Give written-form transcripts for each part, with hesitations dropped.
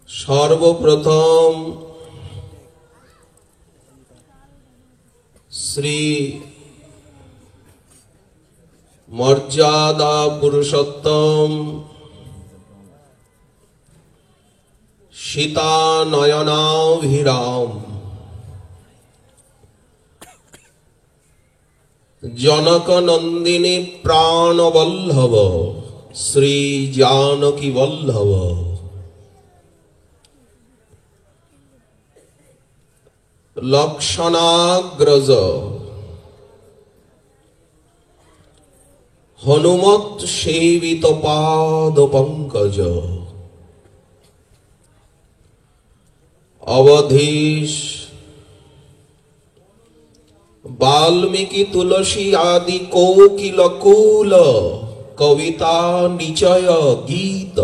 सर्वप्रथम श्री मर्यादा पुरुषोत्तम सीता नयनाभिराम जनक नंदिनी प्राण वल्लभ श्री जानकी वल्लभ लक्षणाग्रज हनुमत सेवित पाद पंकज अवधीश वाल्मीकि तुलसी आदि कोकिल कूल कविता निचय गीत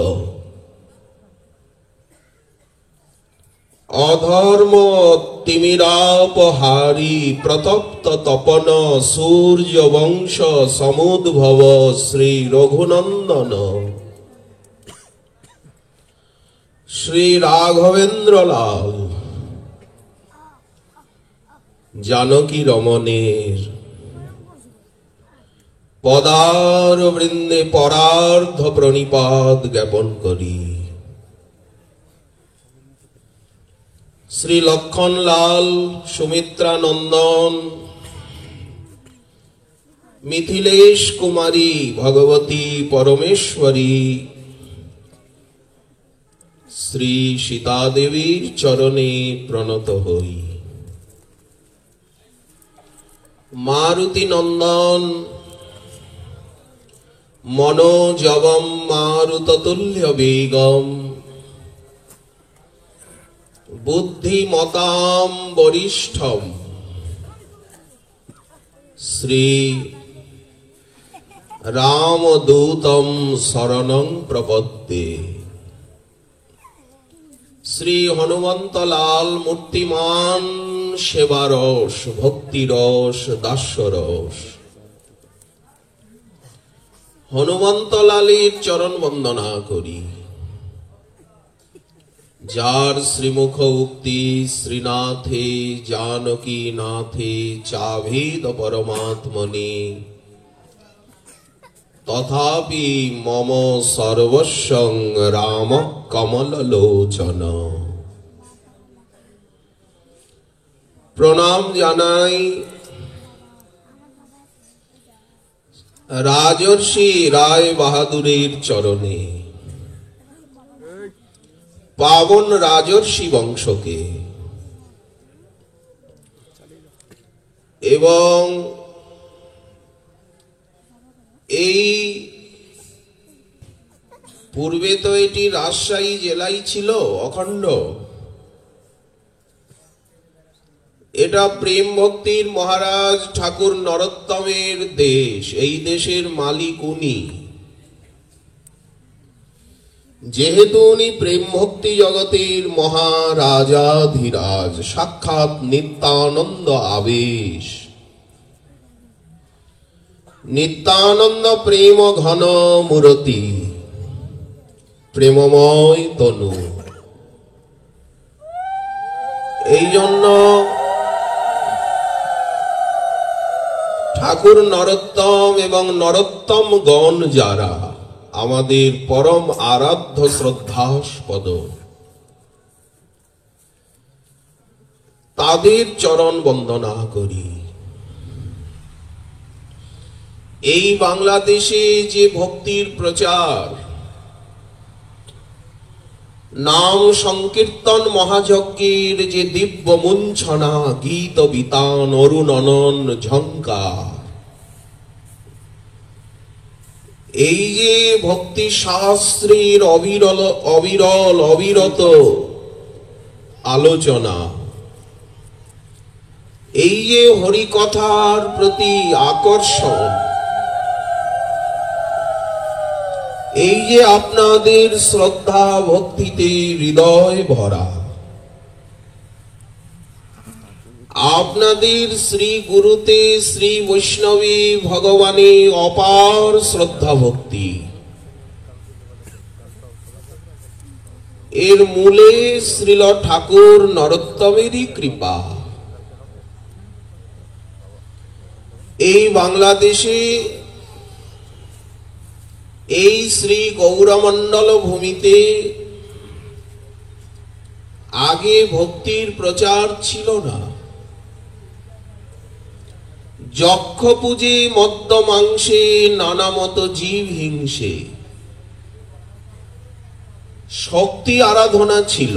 अधर्म तिमिरापहारी प्रतप्त तपन सूर्य वंश समुद्भव श्री रघुनंदन श्री राघवेंद्र लाल जानकी रमणेर पदार वृंदे परार्ध प्रणिपात ज्ञापन करी श्री लक्षण लाल सुमित्रा नंदन मिथिलेश कुमारी भगवती परमेश्वरी श्री सीता देवी चरणे प्रणत हई मारुति नंदन मनोजवम मारुततुल्य वेगम बुद्धिमतां वरिष्ठम श्री रामदूतं शरणं प्रपद्ये श्री हनुमंतलाल मूर्तिमान सेवारस भक्तिरस दास्यरस हनुमंतलालेर चरण वंदना करी जार श्रीमुख उक्ति श्रीनाथे जानकी नाथे चाभेद परमात्मने तथापि मम सर्वस्वं राम कमल लोचन प्रणाम जानाई राजर्षि राय बहादुरेर चरणे पावन राजर्षि वंश के एवं पूर्वे तो एटी राजशाही जेलाई छिलो अखंड एटा प्रेम भक्तिर महाराज ठाकुर नरोत्तमेर देश एई देशेर मालिक उनी जेहेतु उनी प्रेम भक्ति जगतेर महाराजाधिराज साक्षात नित्यानंद आवेश नित्यानंद प्रेम घन मूर्ति प्रेममय तनु এই জন্য ঠাকুর নরোত্তম এবং নরোত্তম গণ যারা আমাদের परम आराध्य श्रद्धास्पद तादेर चरण वंदना करी এই বাংলাদেশে যে ভক্তির প্রচার नाम संकीर्तन महायज्ञेर जे दिव्य मुंछना गीत बितान अरुणनन झंकार এই যে ভক্তি শাস্ত্রের অবিরল অবিরত আলোচনা এই যে হরি কথার প্রতি আকর্ষণ এই যে আপনাদের শ্রদ্ধা ভক্তিতে হৃদয় ভরা আপনাদের শ্রী গুরুতে শ্রী বৈষ্ণবী ভগবানে অপার শ্রদ্ধা ভক্তি এর মূলে শ্রীল ঠাকুর নরোত্তমেরই কৃপা। এই বাংলাদেশে এই শ্রী গৌরমণ্ডল ভূমিতে আগে ভক্তির প্রচার ছিল না। যক্ষ পূজে মদ্য মাংসে নানামত জীব হিংসে শক্তি আরাধনা ছিল,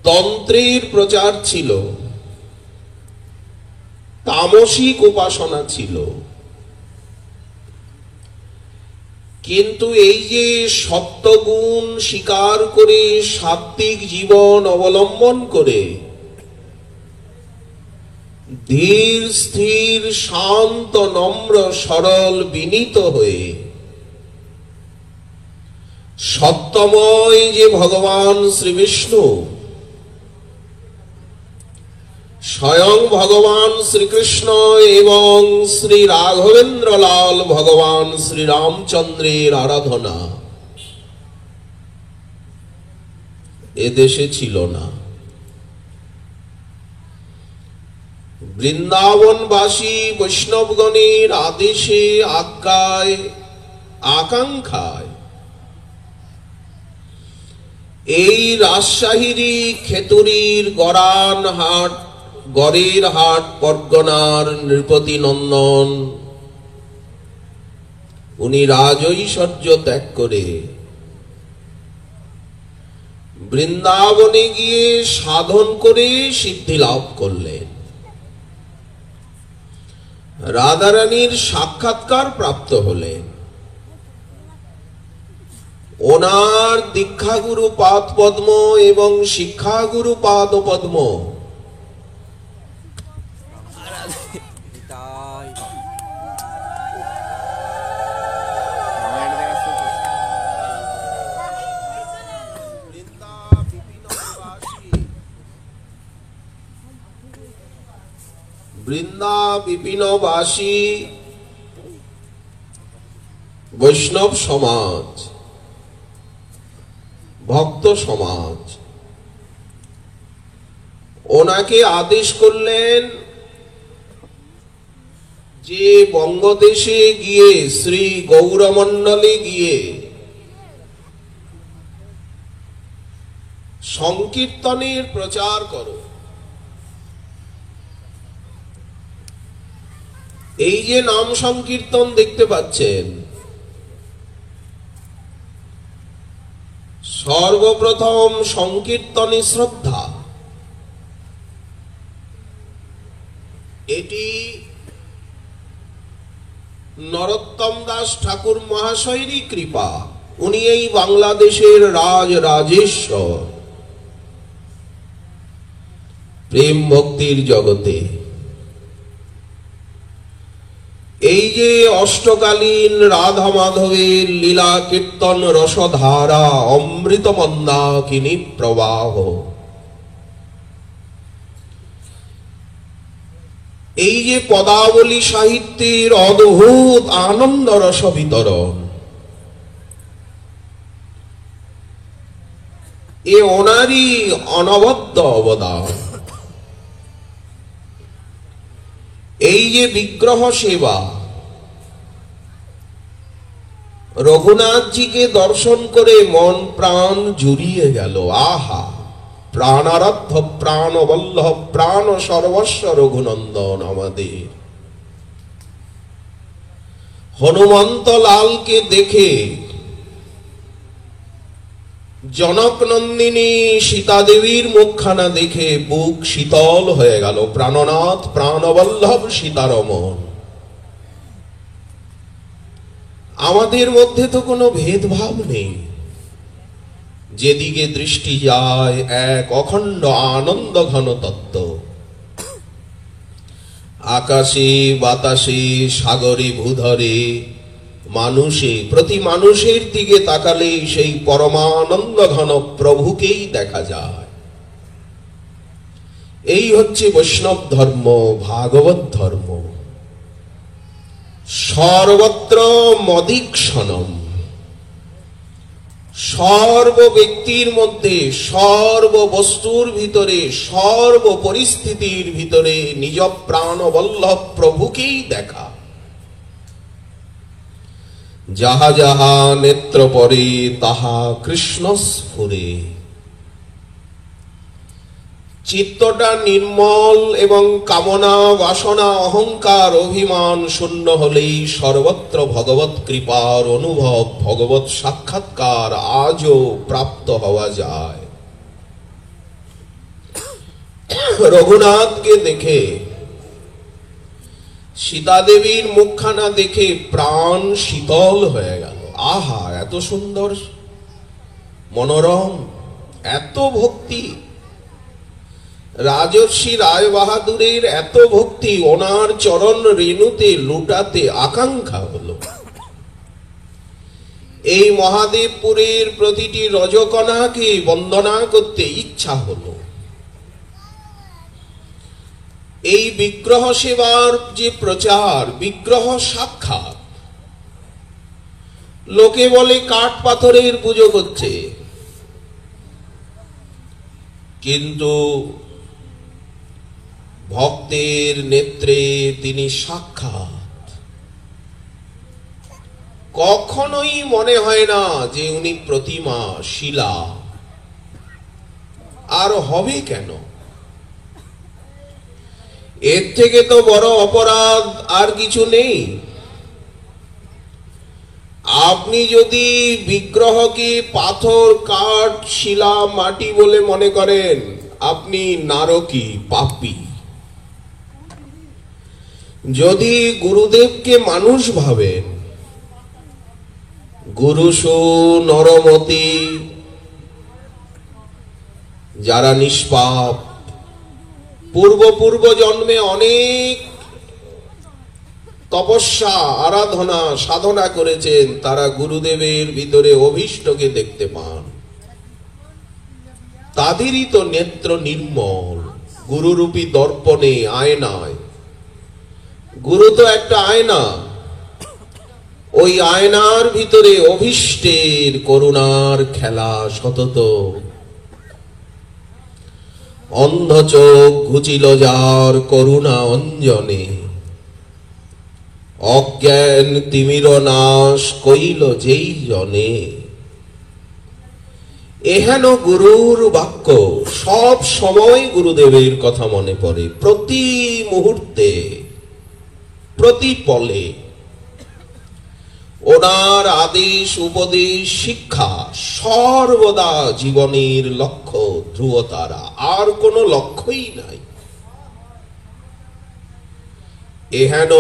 তন্ত্রের প্রচার ছিল, তামসিক উপাসনা ছিল। কিন্তু এই যে সত্যগুণ স্বীকার করে সাত্ত্বিক জীবন অবলম্বন করে ধীর স্থির শান্ত নম্র সরল বিনীত হয়ে সত্যময় যে ভগবান শ্রীবিষ্ণু, স্বয়ং ভগবান শ্রীকৃষ্ণ এবং শ্রী রাঘবেন্দ্র লাল ভগবান শ্রীরামচন্দ্রের আরাধনা এদেশে ছিল না। বৃন্দাবনবাসী বৈষ্ণবগণের আদেশে আজ্ঞায় আকাঙ্ক্ষায় এই রাজশাহীরই খেতুরির গড়ের হাট পরগনার নৃপতি নন্দন উনি রাজৈশ্বর্য ত্যাগ করে বৃন্দাবনে গিয়ে সাধন করে সিদ্ধি লাভ করলেন, রাধারানীর সাক্ষাৎকার প্রাপ্ত হলেন। ওনার দীক্ষাগুরু পাদ পদ্ম এবং শিক্ষাগুরু পাদ পদ্ম বৃন্দা বিপিনবাসী বৈষ্ণব সমাজ, ভক্ত সমাজ ওনাকে আদেশ করলেন যে বঙ্গদেশে গিয়ে শ্রী গৌরমণ্ডলে গিয়ে সংকীর্তনের প্রচার করো। এই যে নাম সংকীর্তন দেখতে পাচ্ছেন, সর্বপ্রথম সংকীর্তনে শ্রদ্ধা, এটি নরোত্তম দাস ঠাকুর মহাশয়েরই কৃপা। উনি এই বাংলাদেশের রাজেশ্বর প্রেম ভক্তির জগতে। এই যে অষ্টকালীন রাধা মাধবের লীলা কীর্তন রসধারা অমৃত মন্দাকিনী প্রবাহ, এই যে পদাবলী সাহিত্যের অদ্ভুত আনন্দ রস বিতরণ, এ ওনারই অনবদ্য অবদান। এই যে বিগ্রহ সেবা, রঘুনাথজিকে দর্শন করে মন প্রাণ জুড়িয়ে গেল। আহা, প্রাণারাধ্য প্রাণবল্লভ প্রাণ সর্বস্ব রঘুনন্দন আমাদের। হনুমন্ত লালকে দেখে জনক নন্দিনী সীতা দেবীর মুখখানা দেখে বুক শীতল হয়ে গেল। প্রাণনাথ প্রাণবল্লভ সীতারমন। আমাদের মধ্যে তো কোনো ভেদভাব নেই, যেদিকে দৃষ্টি যায় এক অখণ্ড আনন্দ ঘন তত্ত্ব। আকাশে বাতাসে সাগরে ভূধরে মানুষে, প্রতি মানুষের দিকে তাকালেই সেই পরমানন্দ ঘন প্রভুকেই দেখা যায়। এই হচ্ছে বৈষ্ণব ধর্ম, ভাগবত ধর্ম। সর্বত্র মদীক্ষণম, সর্ব ব্যক্তির মধ্যে, সর্ব বস্তুর ভিতরে, সর্ব পরিস্থিতির ভিতরে নিজ প্রাণবল্লভ প্রভুকেই দেখা। যাহা যাহা নেত্র পরে তাহা কৃষ্ণ স্ফুরে। চিত্তটা নির্মল এবং কামনা বাসনা অহংকার অভিমান শূন্য হলেই সর্বত্র ভগবত কৃপার অনুভব, ভগবত সাক্ষাৎকার আজও প্রাপ্ত হওয়া যায়। রঘুনাথকে দেখে, সীতা দেবীর মুখখানা দেখে প্রাণ শীতল হয়ে গেল। আহা, এত সুন্দর, মনোরম, এত ভক্তি। রাজর্ষি রায় বাহাদুরের এত ভক্তি, ওনার চরণ রেণুতে লুটাতে আকাঙ্ক্ষা হলো। এই মহাদেবপুরের প্রতিটি রজকণাকে বন্দনা করতে ইচ্ছা হলো। এই বিগ্রহ সেবার যে প্রচার, বিগ্রহ সাক্ষাৎ, লোকে বলে কাঠ পাথরের পুজো করছে, কিন্তু ভক্তের নেত্রে তিনি সাক্ষাৎ। কখনোই মনে হয় না যে উনি প্রতিমা, শিলা। আর হবে কেন? এর থেকে তো বড় অপরাধ আর কিছু নেই। আপনি যদি বিগ্রহকে পাথর, কাঠ, শিলা, মাটি বলে মনে করেন, আপনি নারকী, পাপী। যদি গুরুদেবকে মানুষ ভাবেন, গুরুসু নরমতি, যারা নিষ্পাপ, পূর্ব জন্মে অনেক তপস্যা, আরাধনা, সাধনা করেছেন, তারা গুরুদেবের ভিতরে অভীষ্টকে দেখতে পান। তাদেরই তো নেত্র নির্মল, গুরুরূপী দর্পণে, আয়নায়। গুরু তো একটা আয়না, ওই আয়নার ভিতরে অভীষ্টের করুণার খেলা সতত। অন্ধ চোখ ঘুচিল যার করুণা অঞ্জনে, অজ্ঞান তিমির নাশ কইল যেই জনে। এহেন গুরুর বাক্য, সব সময় গুরুদেবের কথা মনে পড়ে, প্রতি মুহূর্তে, প্রতি পলে। ওনার আদেশ, উপদেশ, শিক্ষা সর্বদা জীবনের লক্ষ্য, ধ্রুবতারা, আর কোনো লক্ষ্যই নাই। এহেন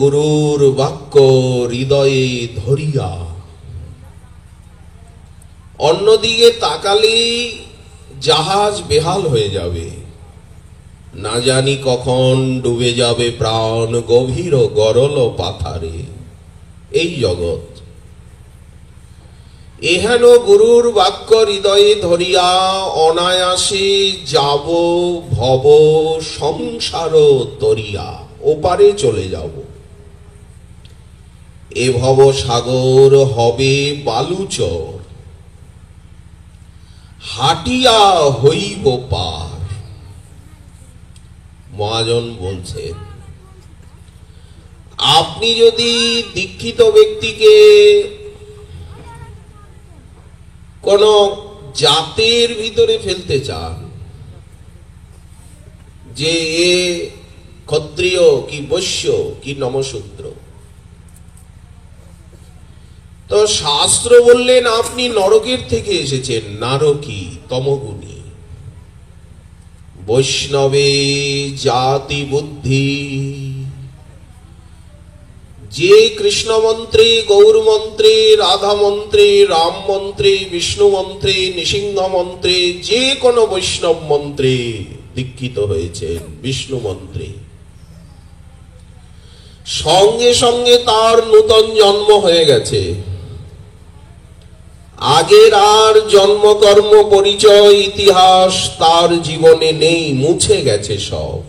গুরুর বাক্য হৃদয়ে ধরিয়া অন্যদিকে তাকালে জাহাজ বেহাল হয়ে যাবে, না জানি কখন ডুবে যাবে প্রাণ গভীর গরল পাথারে। এই জগৎ এহেন গুরুর বাক্য হৃদয়ে ধরিয়া অনায়াসে যাব ভব সংসার তরিয়া, ওপারে চলে যাব। এ ভব সাগর হবে বালুচর, হাটিয়া হইব পার। মহাজন বলছেন, আপনি যদি দীক্ষিত ব্যক্তিকে কোন জাতের ভিতরে ফেলতে চান, যে এ ক্ষত্রিয় কি বৈশ্য কি নমশূদ্র, তো শাস্ত্র বললেন আপনি নরকের থেকে এসেছেন, নারকী, তমগুণী। বৈষ্ণবে জাতি বুদ্ধি, যে কৃষ্ণ মন্ত্রে, গৌর মন্ত্রে, রাধা মন্ত্রে, রাম মন্ত্রে, বিষ্ণু মন্ত্রে, নৃসিংহ মন্ত্রে, যে কোনো বৈষ্ণব মন্ত্রে দীক্ষিত হয়েছেন, বিষ্ণু মন্ত্রে, সঙ্গে সঙ্গে তার নূতন জন্ম হয়ে গেছে। আগের আর জন্মকর্ম পরিচয় ইতিহাস তার জীবনে নেই, মুছে গেছে সব।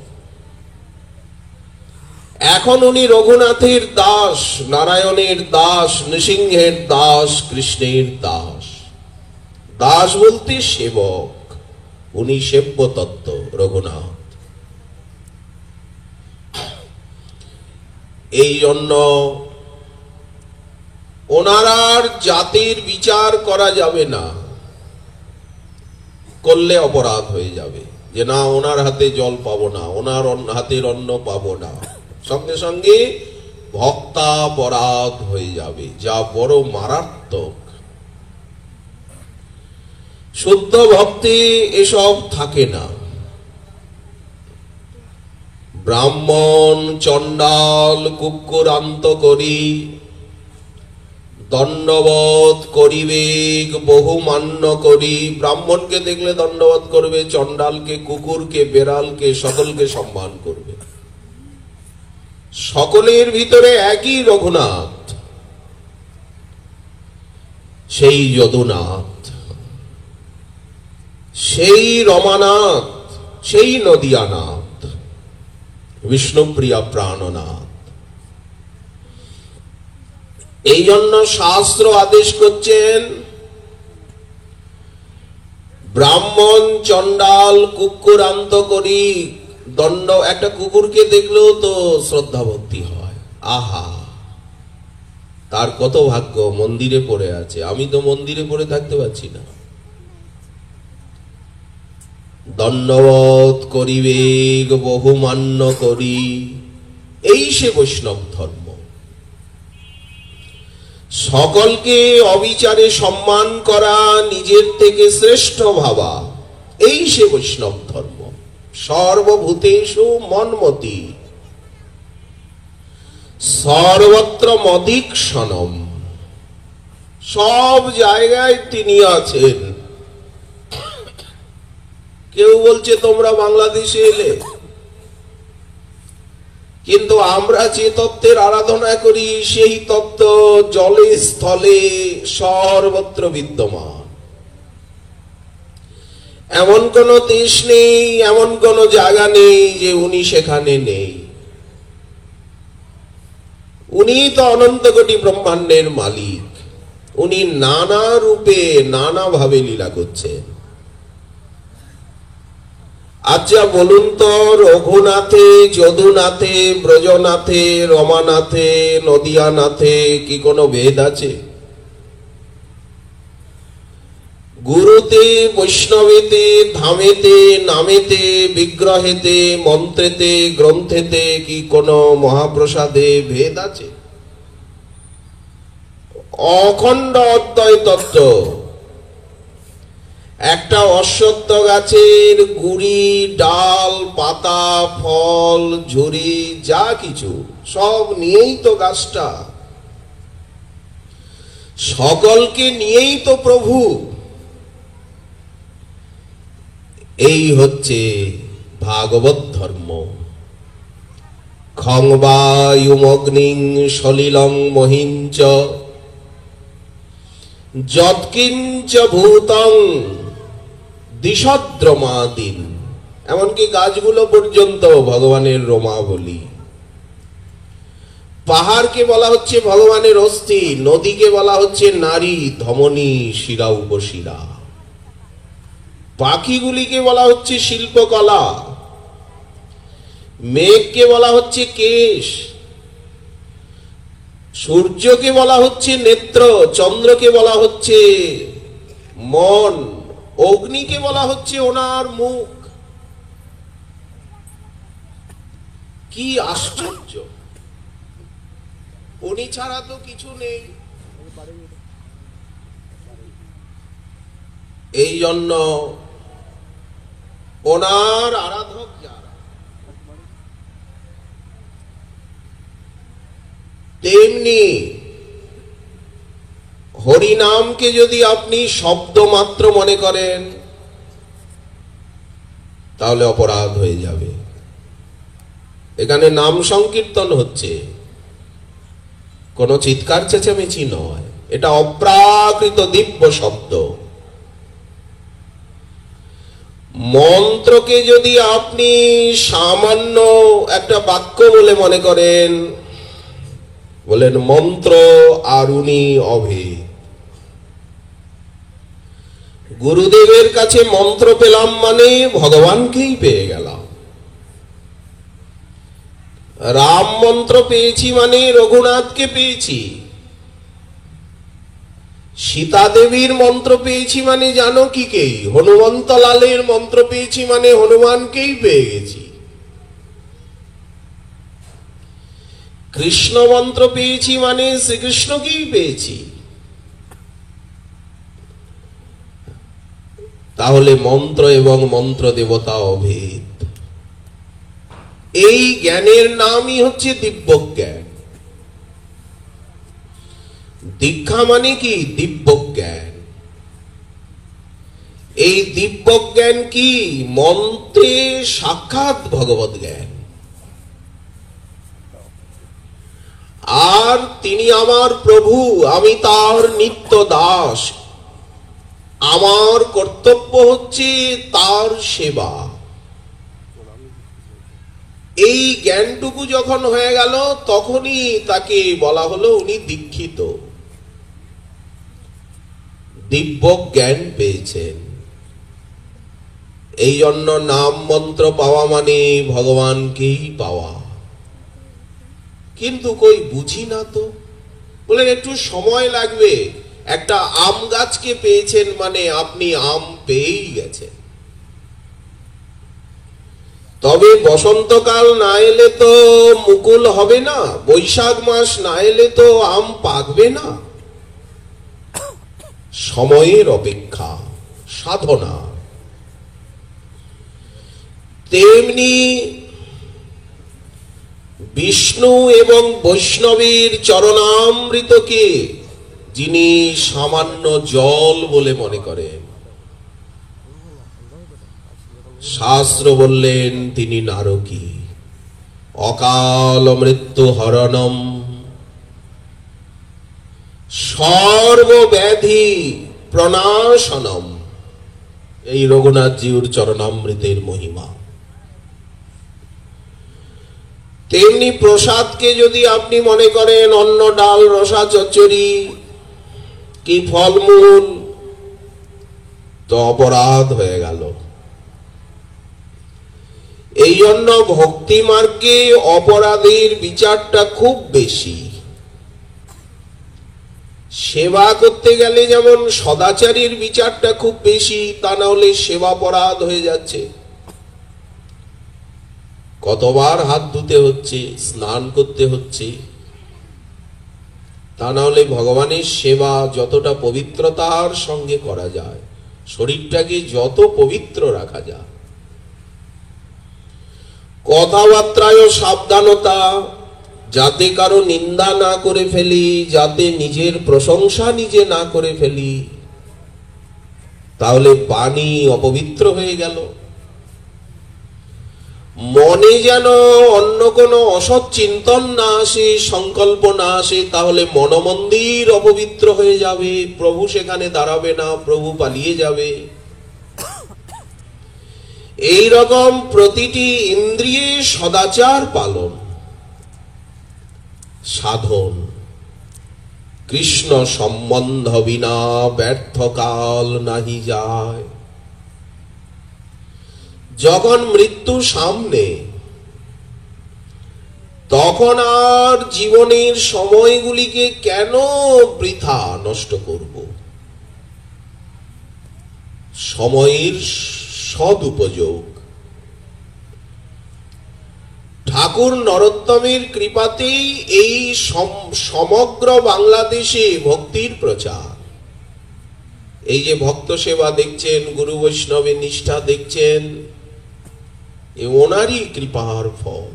এখন উনি রঘুনাথের দাস, নারায়ণের দাস, নৃসিংহের দাস, কৃষ্ণের দাস। দাস বলতে সেবক, উনি সেব্য তত্ত্ব রঘুনাথ। এই জন্য ওনার জাতির বিচার করা যাবে না, করলে অপরাধ হয়ে যাবে, যে না ওনার হাতে জল পাবো না, ওনার হাতের অন্ন পাবো না, সঙ্গে সঙ্গে ভক্তাপরাধ হয়ে যাবে, যা বড় মারাত্মক। শুদ্ধ ভক্তি এসব থাকে না। ব্রাহ্মণ চণ্ডাল কুক্কুরান্ত করি দণ্ডবধ করিবেগ বহু মান্য করি। ব্রাহ্মণকে দেখলে দণ্ডবধ করবে, চণ্ডালকে, কুকুরকে, বেড়ালকে, সকলকে সম্মান করবে। সকলের ভিতরে একই রঘুনাথ, সেই যদুনাথ, সেই রমানাথ, সেই নদিয়ানাথ, বিষ্ণুপ্রিয়া প্রাণনাথ। এই জন্য শাস্ত্র আদেশ করছেন, ব্রাহ্মণ চণ্ডাল কুকুরান্ত করি দণ্ড। একটা কুকুরকে দেখলেও তো শ্রদ্ধা ভক্তি হয়, আহা তার কত ভাগ্য, মন্দিরে পড়ে আছে, আমি তো মন্দিরে পড়ে থাকতে পারছি না। দণ্ডবধ করিবেগ বহু মান্য করি, এই সে বৈষ্ণব ধর্ম। সকলকে অবিচারে সম্মান করা, নিজের থেকে শ্রেষ্ঠ ভাবা, এই সে বৈষ্ণব ধর্ম। সর্বভূতেষু মন্মতি সর্বত্র মদীক্ষণম, সব জায়গায় তিনি আছেন। কেউ বলছে তোমরা বাংলাদেশে এলে, কিন্তু আমরা যে তত্ত্বের আরাধনা করি সেই তত্ত্ব জলে স্থলে সর্বত্র বিদ্যমান। এমন কোন দেশ নেই, এমন কোন জায়গা নেই যে উনি সেখানে নেই। উনি তো অনন্ত কোটি ব্রহ্মাণ্ডের মালিক, উনি নানা রূপে নানা ভাবে লীলা করছেন। আচ্ছা বলুন তো, রঘুনাথে, যদুনাথে, ব্রজনাথে, রমানাথে, নদিয়ানাথে কি কোনো ভেদ আছে? গুরুতে, বৈষ্ণবেতে, ধামেতে, নামেতে, বিগ্রহেতে, মন্ত্রেতে, গ্রন্থেতে কি কোনো মহাপ্রসাদে ভেদ আছে? অখণ্ড অদ্বয় তত্ত্ব। একটা অশ্বত্থ গাছের গুড়ি, ডাল, পাতা, ফল, ঝুরি, যা কিছু সব নিয়েই তো গাছটা, সকলকে নিয়েই তো প্রভু। এই হচ্ছে ভাগবত ধর্ম। খংবায়ুমগ্নিং সলিলং মহিঞ্চ যৎকিঞ্চ ভূতং দিশদ্রমাদিন। এমনকি গাছগুলো পর্যন্ত ভগবানের রোমাবলী। পাহাড়কে বলা হচ্ছে ভগবানের অস্থি, নদীকে বলা হচ্ছে নারী, ধমনী, শিরা, উপশিরা। পাখিগুলিকে বলা হচ্ছে শিল্পকলা, মেঘকে বলা হচ্ছে কেশ, সূর্যকে বলা হচ্ছে নেত্র, চন্দ্রকে বলা হচ্ছে মন, অগ্নিকে বলা হচ্ছে ওনার মুখ। কি আশ্চর্য! উনি ছাড়া তো কিছু নেই। এই জন্য ওনার আরাধক যারা, তেমনি হরিনামকে যদি আপনি শব্দ মাত্র মনে করেন তাহলে অপরাধ হয়ে যাবে। এখানে নাম সংকীর্তন হচ্ছে, কোন চিৎকার চেঁচামেচি নয়, এটা অপ্রাকৃত দিব্য শব্দ। মন্ত্রকে যদি আপনি সামান্য একটা বাক্য বলে মনে করেন, বলেন মন্ত্র আর উনি অভেদ। গুরুদেবের কাছে মন্ত্র পেলাম মানে ভগবানকেই পেয়ে গেলাম। রাম মন্ত্র পেয়েছি মানে রঘুনাথকে পেয়েছি। সীতা দেবীর মন্ত্র পেয়েছি মানে জানকীকেই। হনুমন্ত লালের মন্ত্র পেয়েছি মানে হনুমানকেই পেয়ে গেছি। কৃষ্ণ মন্ত্র পেয়েছি মানে শ্রীকৃষ্ণকেই পেয়েছি। তাহলে মন্ত্র এবং মন্ত্র দেবতা অভেদ। এই জ্ঞানের নামই হচ্ছে দিব্য জ্ঞান। দীক্ষা মানে কি? দিব্য জ্ঞান। এই দিব্য জ্ঞান কি? মন্ত্রে সাক্ষাৎ ভগবত জ্ঞান। আর তিনি আমার প্রভু, আমি তার নিত্য দাস। আমার কর্তব্য হচ্ছে তার সেবা। এই জ্ঞানটুকু যখন হয়ে গেল তখনই তাকে বলা হলো উনি দীক্ষিত, দিব্য জ্ঞান পেয়েছেন। এই জন্য নাম মন্ত্র পাওয়া মানে ভগবানকেই পাওয়া। কিন্তু কই বুঝি না তো। বলেন একটু সময় লাগবে। একটা আম গাছকে পেয়েছেন মানে আপনি আম পেয়েই গেছেন। তবে বসন্তকাল না এলে তো মুকুল হবে না, বৈশাখ মাস না এলে তো আম পাকবে না। সময়ের অপেক্ষা, সাধনা। তেমনি বিষ্ণু এবং বৈষ্ণবের চরণামৃতকে যিনি সামান্য জল বলে মনে করেন, শাস্ত্র বললেন তিনি নারকী। অকাল মৃত্যু হরণম সর্বব্যাধি প্রণাশনম। এই রঘুনাথজিউর চরণামৃতের মহিমা। তেমনি প্রসাদকে যদি আপনি মনে করেন অন্ন ডাল রসা চচ্চড়ি কি ফলমূল, তো অপরাধ হয়ে গেল। এই জন্য ভক্তি মার্গে অপরাধের বিচারটা খুব বেশি। সেবা করতে গেলে যেমন সদাচারীর বিচারটা খুব বেশি, তা না হলে সেবাপরাধ হয়ে যাচ্ছে। কতবার হাত ধুতে হচ্ছে, স্নান করতে হচ্ছে। তা না হলে ভগবানের সেবা যতটা পবিত্রতার সঙ্গে করা যায়, শরীরটাকে যত পবিত্র রাখা যায়। কথাবার্তায় সাবধানতা, যাতে কারো নিন্দা না করে ফেলি, যাতে নিজের প্রশংসা নিজে না করে ফেলি, তাহলে বাণী অপবিত্র হয়ে গেল। মনে যেন অন্য কোনো অসৎ চিন্তন না আসে, সংকল্প না আসে, তাহলে মনমন্দির অপবিত্র হয়ে যাবে। প্রভু সেখানে দাঁড়াবে না, প্রভু পালিয়ে যাবে। এই রকম প্রতিটি ইন্দ্রিয়ে সদাচার পালন সাধন। কৃষ্ণ সম্বন্ধ বিনা ব্যর্থ কাল নাহি যায়। যখন মৃত্যু সামনে, তখন আর জীবনের সময়গুলিকে কেন বৃথা নষ্ট করব? সময়ের সদুপযোগ। ঠাকুর নরোত্তমের কৃপাতেই এই সমগ্র বাংলাদেশে ভক্তির প্রচার। এই যে ভক্ত সেবা দেখছেন, গুরু বৈষ্ণবের নিষ্ঠা দেখছেন, ওনারই কৃপার ফল।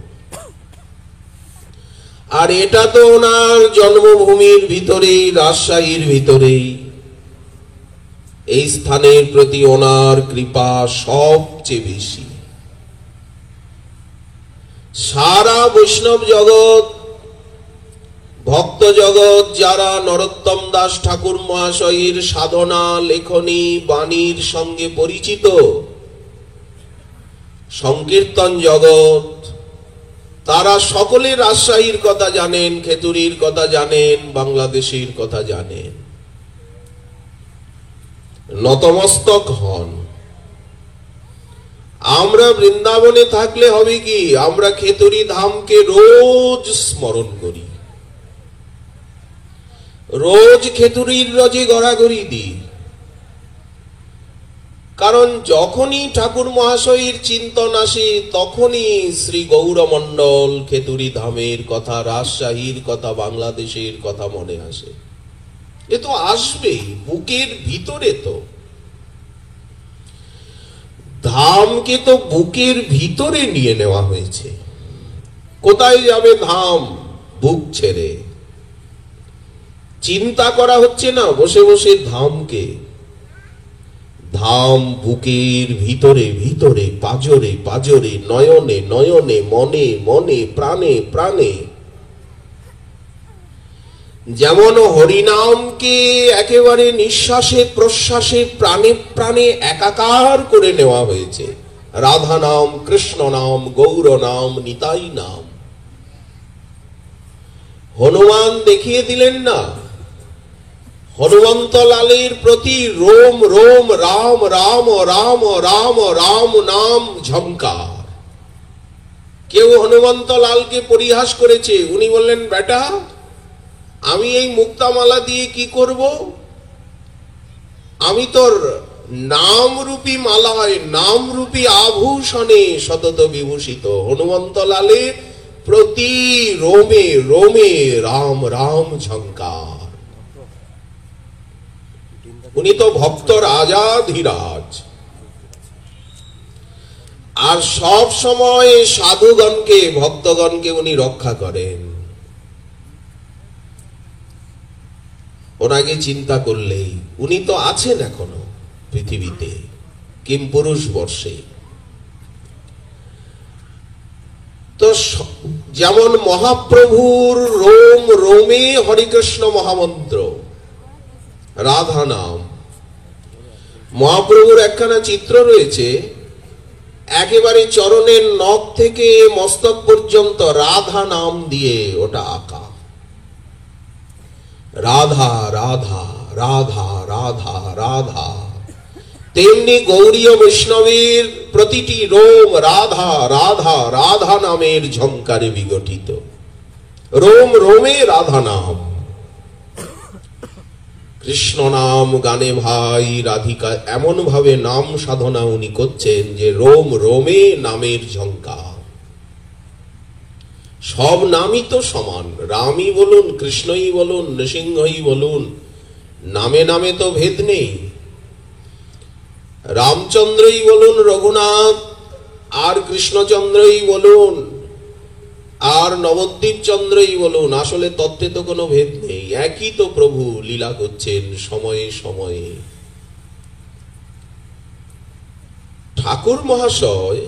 আর এটা তো ওনার জন্মভূমির ভিতরেই, রাজশাহীর ভিতরেই। এই স্থানের প্রতি ওনার কৃপা সবচেয়ে বেশি। সারা বৈষ্ণব জগৎ, ভক্ত জগৎ যারা নরোত্তম দাস ঠাকুর মহাশয়ের সাধনা, লেখনী, বাণীর সঙ্গে পরিচিত, সংকীর্তন জগৎ, তারা সকলে রাজশাহীর কথা জানেন, খেতুরির কথা জানেন, বাংলাদেশের কথা জানেন। নতমস্তক হন। আমরা বৃন্দাবনে থাকলে হবে কি, আমরা খেতড়ি ধামকে রোজ স্মরণ করি, রোজ খেতুরির রজে গড়াগড়ি দিই। কারণ যখনই ঠাকুর মহাশয়ের চিন্তন আসে তখনই শ্রী গৌরমণ্ডল, খেতুরি ধামের কথা, রাজশাহীর কথা, বাংলাদেশের কথা মনে আসে। এ তো আসবেই, বুকের ভিতরে। তো ধামকে তো বুকের ভিতরে নিয়ে নেওয়া হয়েছে। কোথায় যাবে ধাম? বুক ছেড়ে। চিন্তা করা হচ্ছে না বসে বসে ধামকে। ধাম বুকের ভিতরে ভিতরে, পাজরে পাজরে, নয়নে নয়নে, মনে মনে, প্রাণে প্রাণে। যেমন হরিনামকে একেবারে নিঃশ্বাসে প্রশ্বাসে, প্রাণে প্রাণে একাকার করে নেওয়া হয়েছে। রাধা নাম, কৃষ্ণ নাম, গৌর নাম, নিতাই নাম। হনুমান দেখিয়ে দিলেন না, হনুমন্ত লালের প্রতি রোম রোম রাম রাম রাম রাম রাম নাম ঝঙ্কার। কেউ হনুমন্ত লালকে পরিহাস করেছে। উনি বললেন, বেটা আমি এই মুক্তামালা দিয়ে কি করব? আমি তোর নামরূপী মালায়, নামরূপী আভূষণে সতত বিভূষিত। হনুমন্ত লালের প্রতি রোমে রোমে রাম রাম ঝঙ্কার। উনি তো ভক্ত রাজাধিরাজ। আর সব সময় সাধুগণকে, ভক্তগণকে উনি রক্ষা করেন। ওনাকে চিন্তা করলেই, উনি তো আছেন এখনো পৃথিবীতে, কিমপুরুষ বর্ষে। তো যেমন মহাপ্রভুর রোম রোমে হরিকৃষ্ণ মহামন্ত্র, রাধা নাম। মহাপ্রভুর একখানা চিত্র রয়েছে, একেবারে চরণের নখ থেকে মস্তক পর্যন্ত রাধা নাম দিয়ে ওটা আঁকা। রাধা রাধা রাধা রাধা রাধা। তেমনি গৌরীয় বৈষ্ণবের প্রতিটি রোম রাধা রাধা রাধা নামের ঝঙ্কারে বিগঠিত। রোম রোমে রাধা নাম। কৃষ্ণ নাম গানে ভাই রাধিকা, এমন ভাবে নাম সাধনা উনি করছেন যে রোম রোমে নামের ঝঙ্কার। সব নামই তো সমান, রামই বলুন, কৃষ্ণই বলুন, নৃসিংহই বলুন, নামে নামে তো ভেদ নেই। রামচন্দ্রই বলুন, রঘুনাথ, আর কৃষ্ণচন্দ্রই বলুন, আর নবদ্বীপ চন্দ্রই বলুন, আসলে তত্ত্বে তো কোনো ভেদ নেই। একই তো প্রভু লীলা করছেন সময়ে সময়ে। ঠাকুর মহাশয়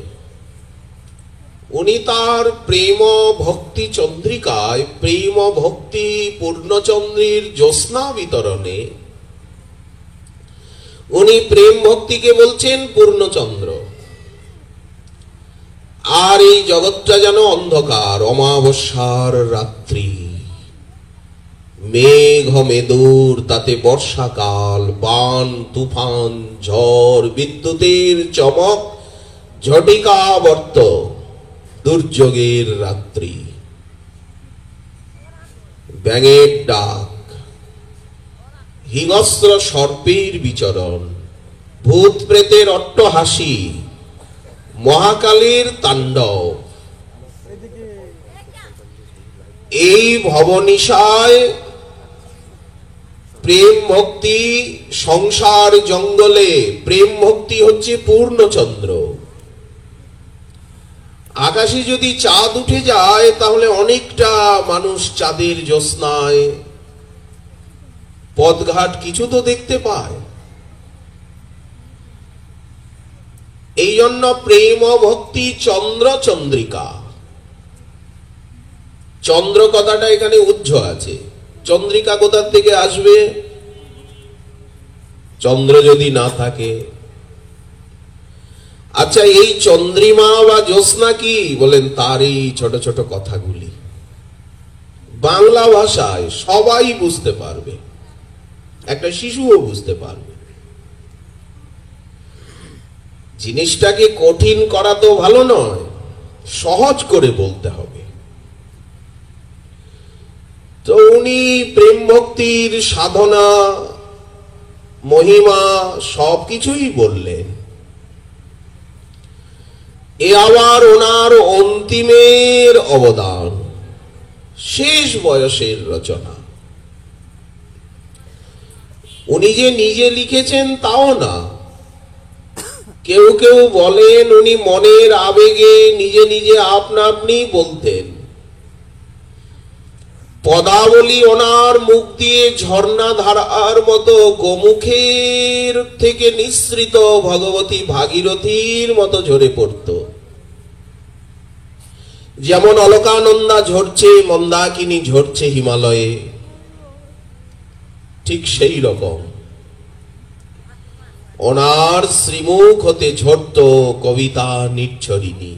উনি তার প্রেম ভক্তি চন্দ্রিকায়, প্রেম ভক্তি পূর্ণচন্দ্রের জ্যোৎস্না বিতরণে উনি প্রেম ভক্তিকে বলছেন পূর্ণচন্দ্র। আর এই জগৎটা যেন অন্ধকার, অমাবস্যার রাত্রি, মেঘ মেদুর, তাতে বর্ষাকাল, বান তুফান, ঝড়, বিদ্যুতের চমক, ঝটিকাবর্ত, দুর্যোগের রাত্রি, ব্যাঙের ডাক, হিংস্র সর্পের বিচরণ, ভূত প্রেতের অট্টহাসি, মহাকালের তাণ্ডব। এই ভবনিশায় প্রেম ভক্তি, সংসার জঙ্গলে প্রেম ভক্তি হচ্ছে পূর্ণচন্দ্র। আকাশে যদি চাঁদ উঠে যায় তাহলে অনেকটা মানুষ চাঁদের জ্যোৎস্নায় পথঘাট কিছু তো দেখতে পায়। এই জন্য প্রেম ভক্তি চন্দ্র চন্দ্রিকা। চন্দ্র কথাটা এখানে উজ্জ্ব আছে, চন্দ্রিকা কোথা থেকে আসবে? চন্দ্র যদি না থাকে। আচ্ছা, এই চন্দ্রিমা বা জ্যোৎস্না কি বলেন? তার এই ছোট ছোট কথাগুলি বাংলা ভাষায় সবাই বুঝতে পারবে, একটা শিশুও বুঝতে পারবে। জিনিসটাকে কঠিন করা তো ভালো নয়, সহজ করে বলতে হবে। তো উনি প্রেম ভক্তির সাধনা মহিমা সবকিছুই বললেন। এ আবার ওনার অন্তিমের অবদান, শেষ বয়সের রচনা। উনি যে নিজে লিখেছেন তাও না, কেউ কেউ বলেন উনি মনের আবেগে নিজে নিজে আপনা আপনি বলতেন। পদাবলী ওনার মুখ দিয়ে ঝর্ণা ধারার মতো গোমুখের থেকে নিঃসৃত ভগবতী ভাগীরথীর মতো ঝরে পড়ত। যেমন অলকানন্দা ঝরছে, মন্দাকিনী ঝরছে হিমালয়ে, ঠিক সেই রকম ওনার শ্রীমুখ হতে ঝরত কবিতা নির্ঝরিণী।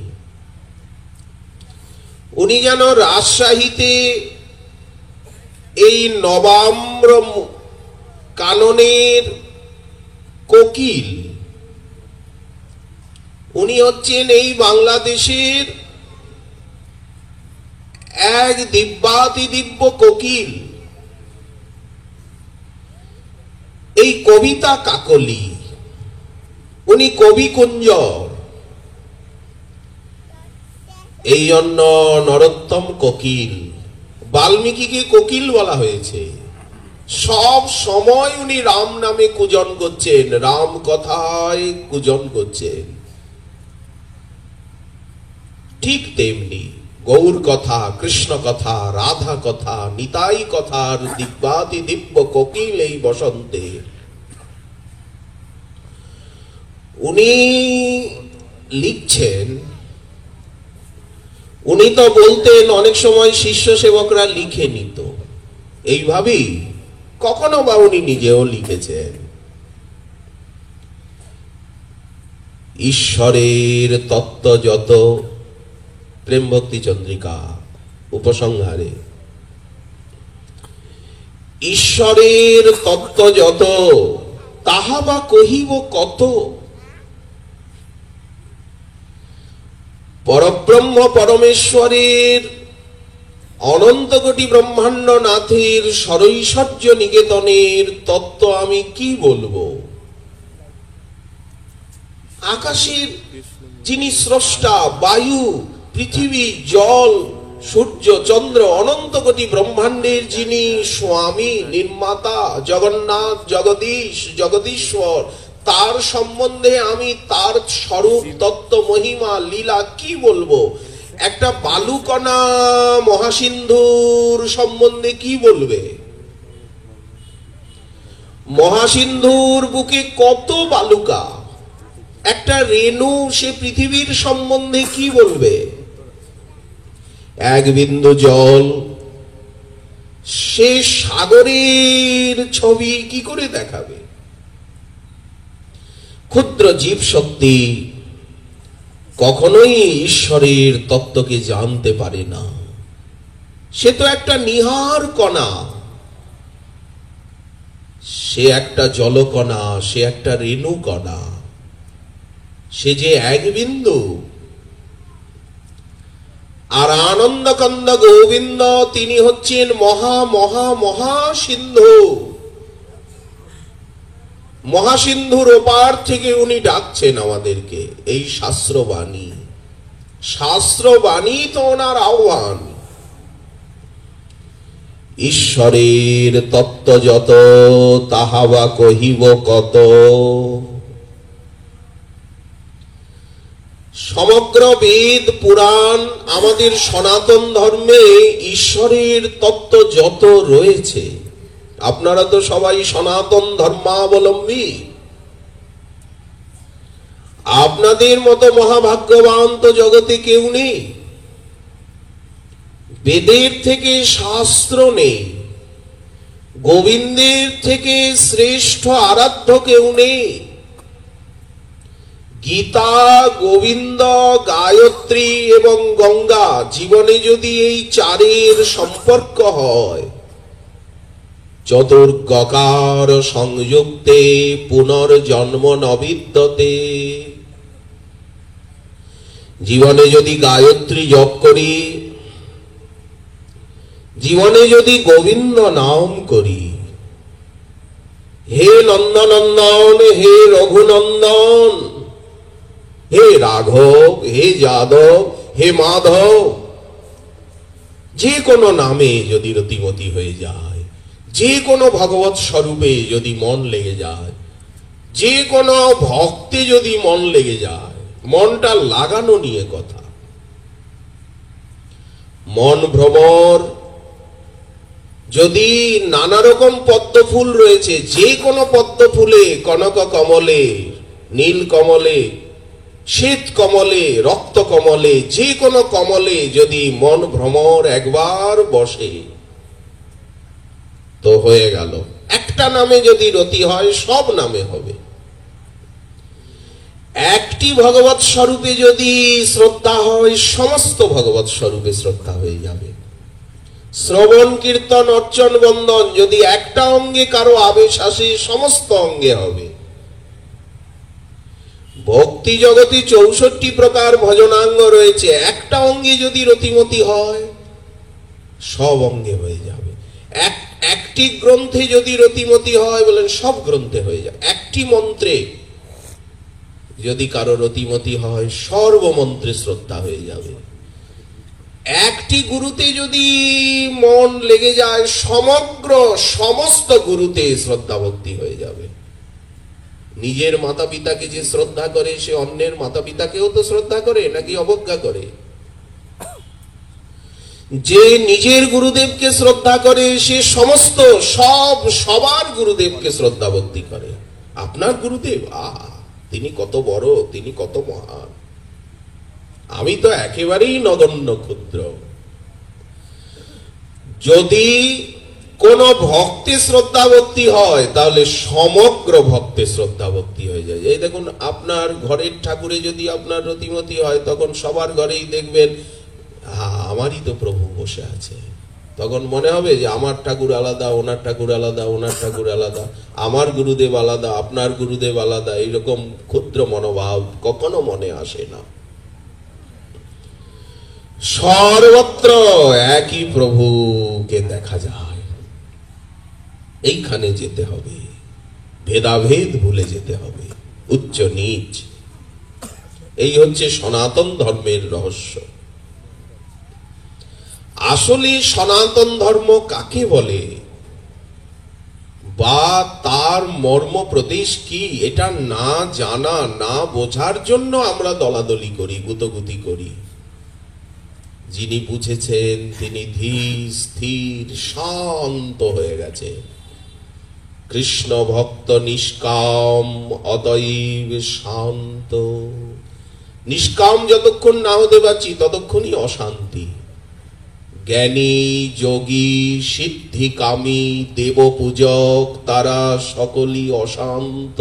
উনি যেন রাজশাহীতে এই নবাম্র কাননের কোকিল। উনি হচ্ছেন এই বাংলাদেশের এক দিব্যাতি দিব্য কোকিল, এই কবিতা কাকলি। উনি কবি কুঞ্জর, এই জন্য নরোত্তম কোকিল। বাল্মীকিকে কোকিল বলা হয়েছে। সব সময় উনি রাম নামে কুজন করছেন, রাম কথায় কুজন করছেন। ঠিক তেমনি গৌর কথা, কৃষ্ণ কথা, রাধা কথা, নিতাই কথার দিব্যাতি দিব্য কোকিল এই বসন্তে। উনি লিখছেন, উনি তো বলতেন অনেক সময় শিষ্য সেবকরা লিখে নিত, এইভাবেই কখনো বা উনি নিজেও লিখেছেন। ঈশ্বরের তত্ত্ব যত, প্রেম ভক্তি চন্দ্রিকা উপসংহারে, ঈশ্বরের তত্ত্ব যত তাহা বা কহিব কত। পরব্রহ্ম পরমেশ্বরের অনন্ত কোটি ব্রহ্মাণ্ড নাথের সরৈশ্বর্য নিকেতনের তত্ত্ব আমি কি বলবো। আকাশের যিনি স্রষ্টা, বায়ু, পৃথিবী, জল, সূর্য, চন্দ্র, অনন্ত কোটি ব্রহ্মাণ্ডের যিনি স্বামী, নির্মাতা, জগন্নাথ, জগদীশ, জগদীশ্বর, তার সম্বন্ধে আমি তার স্বরূপ, তত্ত্ব, মহিমা, লীলা কি বলবো। একটা বালুকণা মহাসিন্ধুর সম্বন্ধে কি বলবে। মহাসিন্ধুর বুকে কত বালুকা, একটা রেণু সে পৃথিবীর সম্বন্ধে কি বলবে। এক বিন্দু জল সে সাগরের ছবি কি করে দেখাবে। ক্ষুদ্র জীব শক্তি কখনোই ঈশ্বরের তত্ত্বকে জানতে পারে না। সে তো একটা নিহার কণা, সে একটা জলকণা, সে একটা রেণু কণা, সে যে এক বিন্দু। আর আনন্দকন্দ গোবিন্দ তিনি হচ্ছেন মহা মহা মহা সিন্ধু। মহাসিন্ধুর ওপার থেকে উনি ডাকছেন আমাদেরকে। এই শাস্ত্রবাণী, শাস্ত্রবাণী তো ওনার আহ্বান। ঈশ্বরের তত্ত্ব যত তাহা বা কহিব কত। সমগ্র বেদ পুরাণ আমাদের সনাতন ধর্মে ঈশ্বরের তত্ত্ব যত রয়েছে, আপনারা তো সবাই সনাতন ধর্মাবলম্বী। আপনাদের মতো মহাভাগ্যবান তো জগতে কেউ নেই। বেদের থেকে শাস্ত্র নেই, গোবিন্দের থেকে শ্রেষ্ঠ আরাধ্য কেউ নেই। গীতা, গোবিন্দ, গায়ত্রী এবং গঙ্গা, জীবনে যদি এই চারের সম্পর্ক হয়, চতুর্গকার সংযুক্তে পুনর্জন্ম নবিদ্যতে, জীবনে যদি গায়ত্রী জপ করি, জীবনে যদি গোবিন্দ নাম করি, হে নন্দনন্দন, হে রঘুনন্দন, হে রাঘব, হে যাদব, হে মাধব, যে কোনো নামে যদি রতিমতি হয়ে যায়, যে কোনো ভগবৎ স্বরূপে যদি মন লেগে যায়, যে কোনো ভক্তে যদি মন লেগে যায়, মনটা লাগানো নিয়ে কথা। মন ভ্রমর, যদি নানা রকম পদ্ম ফুল রয়েছে, যে কোনো পদ্ম ফুলে, কনক কমলে, নীল কমলে, শ্বেত কমলে, রক্ত কমলে, যে কোনো কমলে যদি মন ভ্রমর একবার বসে তো হয়ে গেল। একটা নামে যদি রতি হয়, সব নামে হবে। একটি ভগবৎ স্বরূপে যদি শ্রদ্ধা হয়, সমস্ত ভগবৎ স্বরূপে শ্রদ্ধা হয়ে যাবে। শ্রবণ কীর্তন অর্চন বন্দন যদি একটা অঙ্গে কারো আবেশ আসে, সমস্ত অঙ্গে হবে। ভক্তি জগতে 64 প্রকার ভজনাঙ্গ রয়েছে, একটা অঙ্গে যদি রতিমতি হয়, সব অঙ্গে হয়ে যাবে। একটি গ্রন্থে যদি রতিমতি হয়, বলেন সব গ্রন্থে হয়ে যাবে। একটি মন্ত্রে যদি কারো রতিমতি হয়, সর্বমন্ত্রে শ্রদ্ধা হয়ে যাবে। একটি গুরুতে যদি মন লেগে যায়, সমস্ত গুরুতে শ্রদ্ধা ভক্তি হয়ে যাবে। নিজের মাতা পিতাকে যে শ্রদ্ধা করে, সে অন্যের মাতা পিতাকেও তো শ্রদ্ধা করে, নাকি অবজ্ঞা করে? যে নিজের গুরুদেবকে শ্রদ্ধা করে, সে সবার গুরুদেবকে শ্রদ্ধা ভক্তি করে। আপনার গুরুদেব, তিনি কত বড়, তিনি কত মহান, আমি তো একেবারেই নগণ্য ক্ষুদ্র। যদি কোন ভক্তি শ্রদ্ধা ভক্তি হয়, তাহলে সমগ্র ভক্তি শ্রদ্ধা ভক্তি হয়ে যায়। এই দেখুন, আপনার ঘরের ঠাকুরে যদি আপনার রতিমতি হয়, তখন সবার ঘরেই দেখবেন আমারই তো প্রভু বসে আছে। তখন মনে হবে যে আমার ঠাকুর আলাদা, ওনার ঠাকুর আলাদা, ওনার ঠাকুর আলাদা, আমার গুরুদেব আলাদা, আপনার গুরুদেব আলাদা। এইরকম ক্ষুদ্র মনোভাব কখনো মনে আসে না। সর্বত্র একই প্রভুকে দেখা যায়। এইখানে যেতে হবে, ভেদাভেদ ভুলে যেতে হবে, উচ্চ নীচ। এই হচ্ছে সনাতন ধর্মের রহস্য। আসলে সনাতন ধর্ম কাকে বলে বা তার মর্ম প্রদেশ কি, এটা না জানা, না বোঝার জন্য আমরা দলাদলি করি, গুতগুতি করি। যিনি বুঝেছেন তিনি ধীর স্থির শান্ত হয়ে গেছে। কৃষ্ণ ভক্ত নিষ্কাম, অতএব শান্ত। নিষ্কাম যতক্ষণ না হতে পারছি, ততক্ষণই অশান্তি। জ্ঞানী, যোগী, সিদ্ধিকামী, দেবপূজক, তারা সকলই অশান্ত।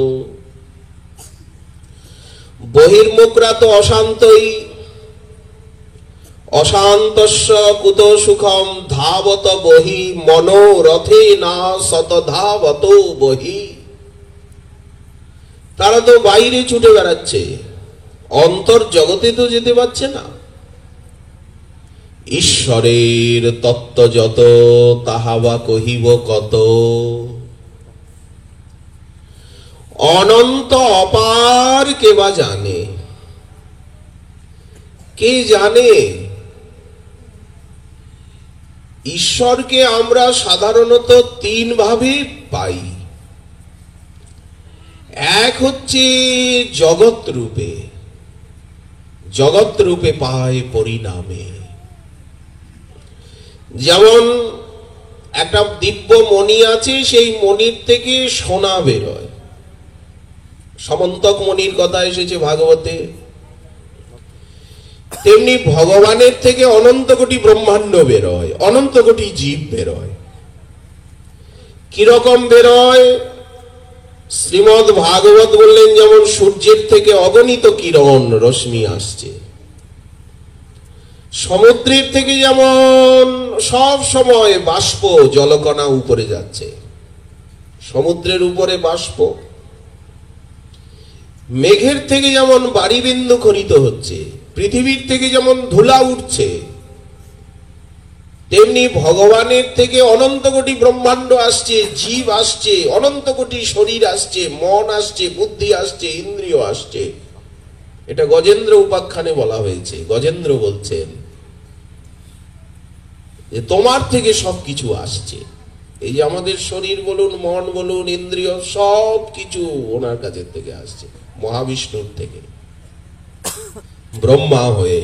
বহির্মুখরা তো অশান্তই। অশান্তস্য কুত সুখম ধাবত বহি, মনোরথে না শতধাবত বহি। তারা তো বাইরে ছুটে বেড়াচ্ছে, অন্তর জগতে তো যেতে পারছে না। ঈশ্বরের তত্ত্ব যত, তাহা বা কহিব কত। অনন্ত অপার কে বা জানে, কে জানে? ঈশ্বরকে আমরা সাধারণত 3 ভাবে পাই। এক হচ্ছে জগৎ রূপে, জগৎ রূপে পায় পরিণামে। যেমন একটা দিব্য মণি আছে, সেই মণির থেকে সোনা বেরোয়। সমন্তক মণির কথা এসেছে ভাগবতে। তেমনি ভগবানের থেকে অনন্ত কোটি ব্রহ্মাণ্ড বেরোয়, অনন্ত কোটি জীব বেরোয়। কিরকম বেরোয়? শ্রীমদ্ ভাগবত বললেন, যেমন সূর্যের থেকে অগণিত কিরণ রশ্মি আসছে, সমুদ্রের থেকে যেমন সব সময় বাষ্প জলকণা উপরে যাচ্ছে, সমুদ্রের উপরে বাষ্প। মেঘের থেকে যেমন বাড়িবিন্দু খরিত হচ্ছে, পৃথিবীর থেকে যেমন ধুলা উঠছে, তেমনি ভগবানের থেকে অনন্ত কোটি ব্রহ্মাণ্ড আসছে, জীব আসছে, অনন্ত কোটি শরীর আসছে, মন আসছে, বুদ্ধি আসছে, ইন্দ্রিয় আসছে। এটা গজেন্দ্র উপাখ্যানে বলা হয়েছে। গজেন্দ্র বলছেন যে তোমার থেকে সবকিছু আসছে। এই যে আমাদের শরীর বলুন, মন বলুন, ইন্দ্রিয়, সব কিছু ওনার কাছে থেকে আসছে, মহাবিষ্ণুর থেকে, ব্রহ্মা হয়ে।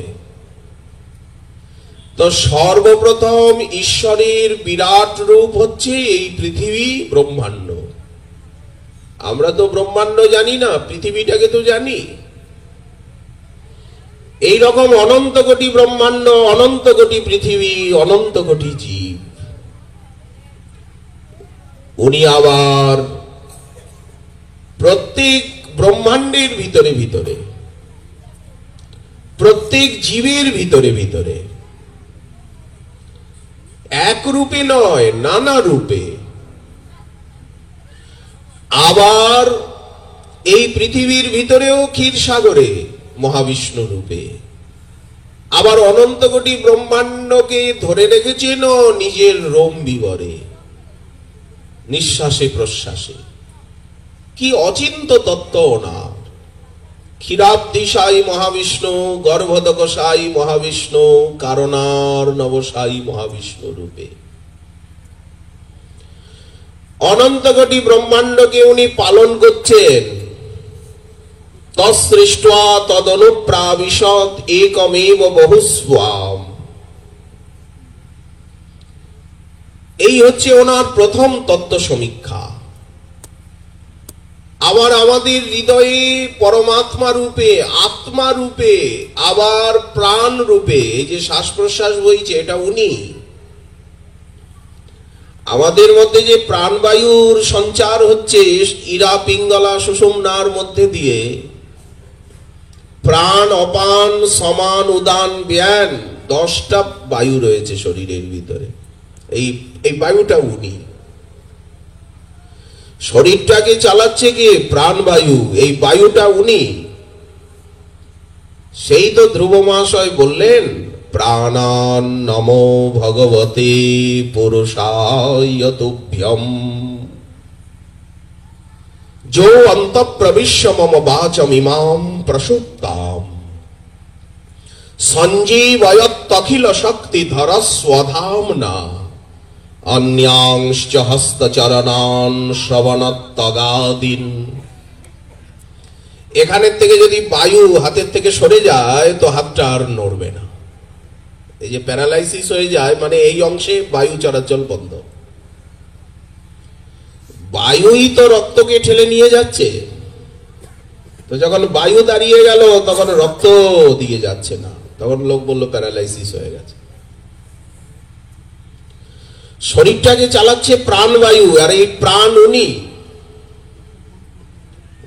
তো সর্বপ্রথম ঈশ্বরের বিরাট রূপ হচ্ছে এই পৃথিবী, ব্রহ্মাণ্ড। আমরা তো ব্রহ্মাণ্ড জানি না, পৃথিবীটাকে তো জানি। এই রকম অনন্ত কোটি ব্রহ্মাণ্ড, অনন্ত কোটি পৃথিবী, অনন্ত কোটি জীব। উনি আবার প্রত্যেক ব্রহ্মাণ্ডের ভিতরে ভিতরে, প্রত্যেক জীবের ভিতরে ভিতরে, এক রূপে নয়, নানা রূপে। আবার এই পৃথিবীর ভিতরেও ক্ষীরসাগরে মহাবিষ্ণু রূপে। আবার অনন্ত কোটি ব্রহ্মাণ্ডকে ধরে রেখেছেন নিজের রোম বিবরে, নিঃশ্বাসে প্রশ্বাসে। কি অচিন্ত তত্ত্ব ওনার! ক্ষীরাব্দিশায়ী মহাবিষ্ণু, গর্ভোদকশায়ী মহাবিষ্ণু, কারণার নবশায়ী মহাবিষ্ণু রূপে অনন্ত কোটি ব্রহ্মাণ্ডকে উনি পালন করছেন। তৎসৃष्ट्वा তদনুপ্রাবিশৎ একমেব বহুস্বাম। এই হচ্ছে ওনার প্রথম তত্ত্ব সমীক্ষা। আবার আমাদের হৃদয়ে পরমাত্মা রূপে, আত্মা রূপে, আবার প্রাণ রূপে এই যে শ্বাস প্রশ্বাস বইছে, এটা উনি। আমাদের মধ্যে যে প্রাণবায়ুর সঞ্চার হচ্ছে ইরা, পিঙ্গলা, সুষুম্নার মধ্যে দিয়ে, প্রাণ, অপান, সমান, উদান, ব্যান, 10টা বায়ু রয়েছে শরীরের ভিতরে। এই বায়ুটা উনি। শরীরটাকে চালাচ্ছে কে? প্রাণবায়ু। এই বায়ুটা উনি। সেই তো ধ্রুব মহাশয় বললেন, প্রাণান নমো ভগবতে পুরুষায় তুভ্যম যো অন্তঃপ্রবিশ্য মম বাচমিমাম প্রসুপ্তাম সঞ্জীবয়ত্যখিল শক্তিধর স্বধাম্না অন্যাংশ্চ হস্তচরণান শ্রবণত্বগাদীন। এখানের থেকে যদি বায়ু হাতের থেকে সরে যায় তো হাতটা আর নড়বে না। এই যে প্যারালাইসিস হয়ে যায়, মানে এই অংশে বায়ু চলাচল বন্ধ। বায়ুই তো রক্তকে ঠেলে নিয়ে যাচ্ছে। তো যখন বায়ু দাঁড়িয়ে গেল তখন রক্ত দিয়ে যাচ্ছে না, তখন লোক বললো প্যারালাইসিস হয়ে গেছে। শরীরটাকে চালাচ্ছে প্রাণবায়ু, আর এই প্রাণ উনি,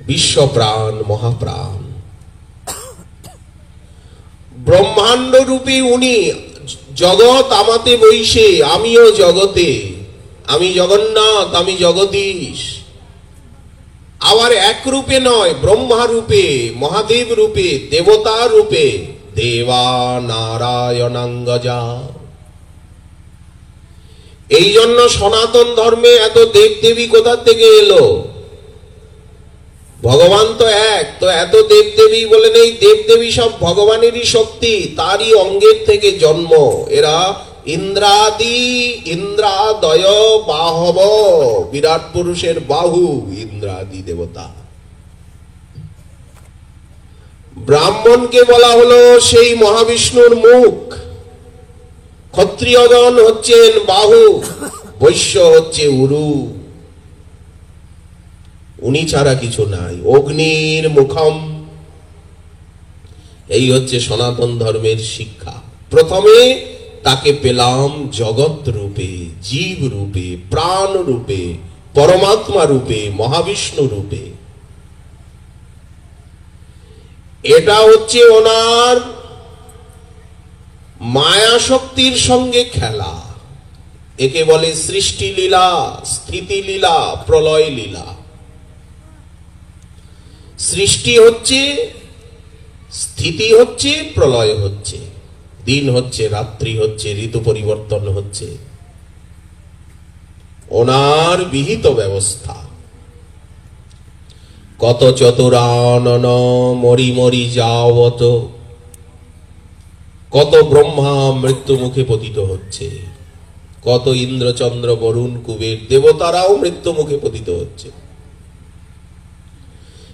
বিশ্ব প্রাণ, মহাপ্রাণ, ব্রহ্মাণ্ড রূপী উনি। জগৎ আমাতে বৈশে, আমিও জগতে, আমি জগন্নাথ, আমি জগদীশ। আবার এক রূপে নয়, ব্রহ্মা রূপে, মহাদেব রূপে, দেবতা রূপে, দেবা নারায়ণাঙ্গজা। এই জন্য সনাতন ধর্মে এত দেব দেবী কোথা থেকে এলো? ভগবান তো এক, তো এত দেব দেবী বলে নেই। দেব দেবী সব ভগবানেরই শক্তি, তারই অঙ্গের থেকে জন্ম। এরা ইন্দ্রাদি, ইন্দ্রাদয় বাহব, বিরাট পুরুষের বাহু ইন্দ্রাদি দেবতা। ব্রাহ্মণকে বলা হলো সেই মহাবিষ্ণুর মুখ, ক্ষত্রিয়গণ হচ্ছেন বাহু, বৈশ্য হচ্ছে উরু। উনি ছাড়া কিছু নাই। অগ্নির মুখম। এই হচ্ছে সনাতন ধর্মের শিক্ষা। প্রথমে তাকে পেলাম জগৎ রূপে, জীব রূপে, প্রাণ রূপে, পরমাত্মা রূপে, মহাবিষ্ণু রূপে। এটা হচ্ছে ওনার মায়া শক্তির সঙ্গে খেলা। একে বলে সৃষ্টি লীলা, স্থিতি লীলা, প্রলয় লীলা। সৃষ্টি হচ্ছে স্থিতি হচ্ছে, প্রলয় হচ্ছে, দিন হচ্ছে, রাত্রি হচ্ছে, ঋতু পরিবর্তন হচ্ছে, ওনার বিহিত ব্যবস্থা। কত চতুরানন মরি মরি যাওত, কত ব্রহ্মা মৃত্যু মুখে পতিত হচ্ছে, কত ইন্দ্র চন্দ্র বরুণ কুবের দেবতারাও মৃত্যু মুখে পতিত হচ্ছে।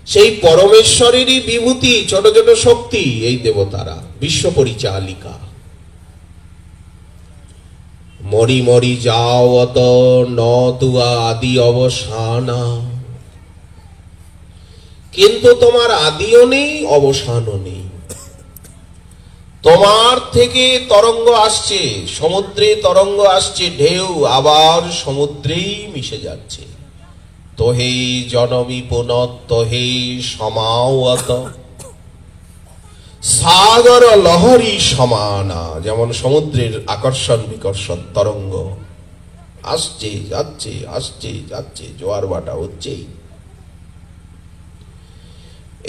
সেই পরমেশ্বরেরই বিভূতি, ছোট ছোট শক্তি এই দেবতারা, বিশ্ব পরিচালিকা। মরি মরি যাওত ন তুয়া আদি অবসানা, কিন্তু তোমার আদিও নেই, অবসানও নেই। তোমার থেকে তরঙ্গ আসছে, সমুদ্রে তরঙ্গ আসছে, ঢেউ আবার সমুদ্রেই মিশে যাচ্ছে। তোহে জনমী পুনঃ তোহে সমাওয়াত, সাগর লহরী সমানা। যেমন সমুদ্রের আকর্ষণ বিকর্ষণ তরঙ্গ আসছে যাচ্ছে, আসছে যাচ্ছে, জোয়ার ভাটা হচ্ছেই।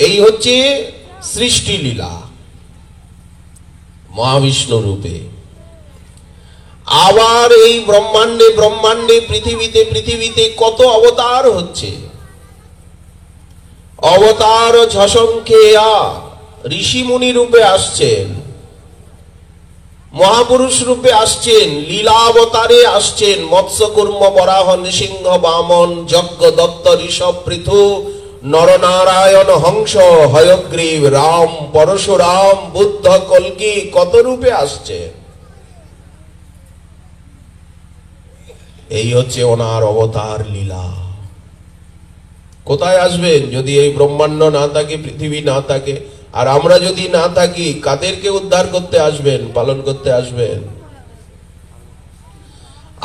এই হচ্ছে সৃষ্টি লীলা মহাবিষ্ণু রূপে। আবার এই ব্রহ্মাণ্ডে ব্রহ্মাণ্ডে, পৃথিবীতে পৃথিবীতে কত অবতার হচ্ছে। অবতার ঝসংখ্যেয়া, ঋষি মুনি রূপে আসছেন, মহাপুরুষ রূপে আসছেন, লীলাবতারে আসছেন। মৎস্যকুর্ম বরাহ নৃসিংহ বামন যজ্ঞ দত্ত ঋষভ পৃথু নরনারায়ণ হংস হয়গ্রীব রাম পরশুরাম বুদ্ধ কল্কি কত রূপে আসছেন। এই হচ্ছে ওনার অবতার লীলা। কোথায় আসবেন যদি এই ব্রহ্মাণ্ড না থাকে, পৃথিবী না থাকে? আর আমরা যদি না থাকি, কাদেরকে উদ্ধার করতে আসবেন, পালন করতে আসবেন?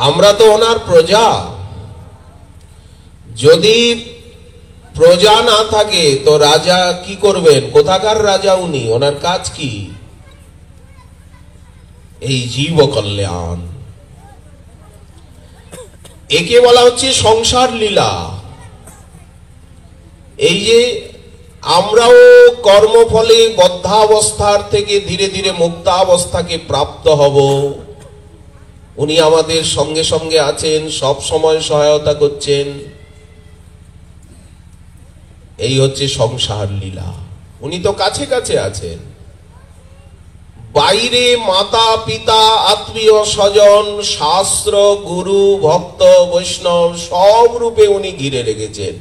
আমরা তো ওনার প্রজা। যদি প্রজা না থাকে তো রাজা কি করবেন? কোথাকার রাজা উনি? ওনার কাজ কি? এই জীব কল্যাণ। একে বলা হচ্ছে সংসার লীলা। এই যে আমরাও কর্মফলে বদ্ধাবস্থার থেকে ধীরে ধীরে মুক্তাবস্থাকে প্রাপ্ত হব, উনি আমাদের সঙ্গে সঙ্গে আছেন, সব সময় সহায়তা করছেন। এই হচ্ছে সংসার লীলা। উনি তো কাছে কাছে আছেন। বাইরে মাতা পিতা আত্মীয় স্বজন শাস্ত্র গুরু ভক্ত বৈষ্ণব সব রূপে উনি ঘিরে রেখেছেন।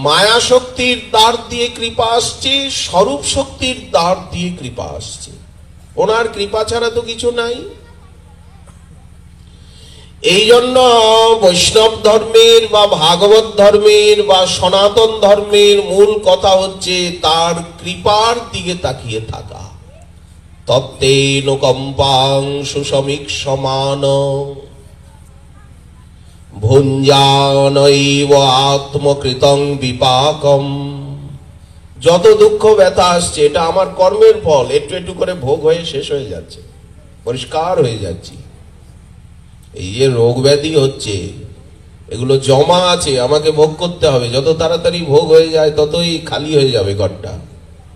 মায়া শক্তির দ্বার দিয়ে কৃপা আসছে, স্বরূপ শক্তির দ্বার দিয়ে কৃপা আসছে। ওনার কৃপা ছাড়া তো কিছু নাই। এই জন্য বৈষ্ণব ধর্মের বা ভাগবত ধর্মের বা সনাতন ধর্মের মূল কথা হচ্ছে তার কৃপার দিকে তাকিয়ে থাকা। তত্তেনুকম্পাং সুসমীক্ষমান ভুঞ্জানৈব আত্মকৃতং বিপাকম। যত দুঃখ ব্যথা আসছে এটা আমার কর্মের ফল, একটু একটু করে ভোগ হয়ে শেষ হয়ে যাচ্ছে, পরিষ্কার হয়ে যাচ্ছি। এই যে রোগ ব্যাধি হচ্ছে এগুলো জমা আছে, আমাকে ভোগ করতে হবে। যত তাড়াতাড়ি ভোগ হয়ে যায় ততই খালি হয়ে যাবে ঘরটা,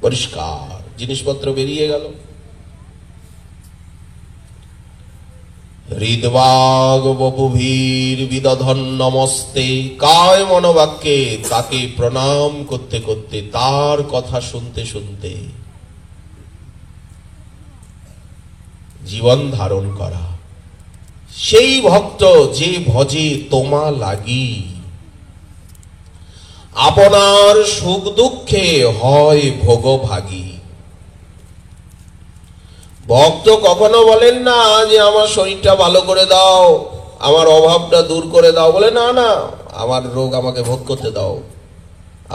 পরিষ্কার জিনিসপত্র বেরিয়ে গেল। হৃদবাগ বপুভীর বিদধন নমস্তে, কায় মনোবাক্যে তাকে প্রণাম করতে করতে, তার কথা শুনতে শুনতে জীবন ধারণ করা। সেই ভক্ত যে ভজে তোমা লাগি, আপনার সুখ দুঃখে হয় ভোগভাগী। ভক্ত কখনো বলেন না যে আমার শরীরটা ভালো করে দাও, আমার অভাবটা দূর করে দাও। বলে না না, আমার রোগ আমাকে ভোগ করতে দাও,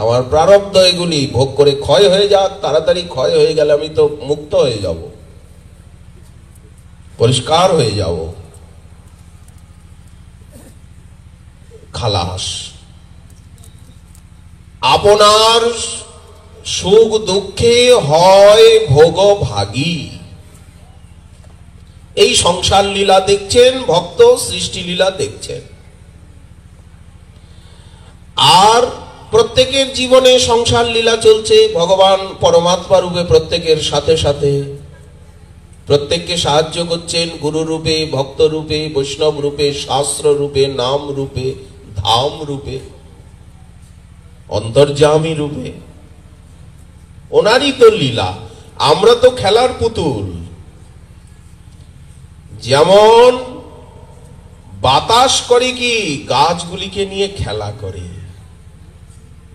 আমার প্রারব্ধ এগুলি ভোগ করে ক্ষয় হয়ে যাক, তাড়াতাড়ি ক্ষয় হয়ে গেলে আমি তো মুক্ত হয়ে যাব, পরিষ্কার হয়ে যাব, খালাস। আপনার সুখ দুঃখে হয় ভোগভাগী। এই সংসার লীলা দেখছেন ভক্ত, সৃষ্টি লীলা দেখছেন। আর প্রত্যেকের জীবনে সংসার লীলা চলছে। ভগবান পরমাত্মা রূপে প্রত্যেকের সাথে সাথে প্রত্যেককে সাহায্য করছেন, গুরু রূপে, ভক্ত রূপে, বৈষ্ণব রূপে, শাস্ত্র রূপে, নাম রূপে, ধাম রূপে, অন্তর্যামী রূপে। ওনারই তো লীলা, আমরা তো খেলার পুতুল। যেমন বাতাস করে কি, গাছগুলিকে নিয়ে খেলা করে।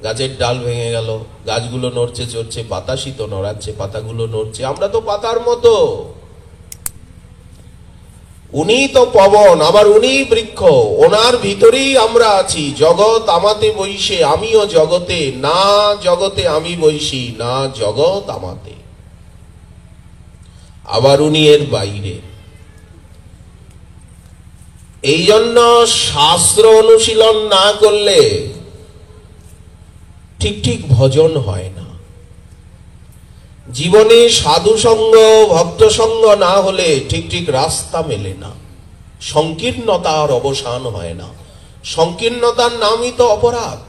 গাছের ডাল ভেঙে গেল, গাছগুলো নড়ছে চড়ছে, বাতাসই তো নড়াচ্ছে, পাতাগুলো নড়ছে, আমরা তো পাতার মতো। উনি তো পবন, আবার উনি বৃক্ষ, ওনার ভিতরেই আমরা আছি। জগৎ আমাতে বইসে, আমিও জগতে, না জগতে আমি বইসি, না জগৎ আমাতে। আবার উনি এর বাইরে। এই জন্য শাস্ত্র অনুশীলন না করলে ঠিক ঠিক ভজন হয় না। জীবনে সাধু সঙ্গ, ভক্ত সঙ্গ না হলে ঠিক ঠিক রাস্তা মেলে না, সংকীর্ণতার অবসান হয় না। সংকীর্ণতার নামই তো অপরাধ।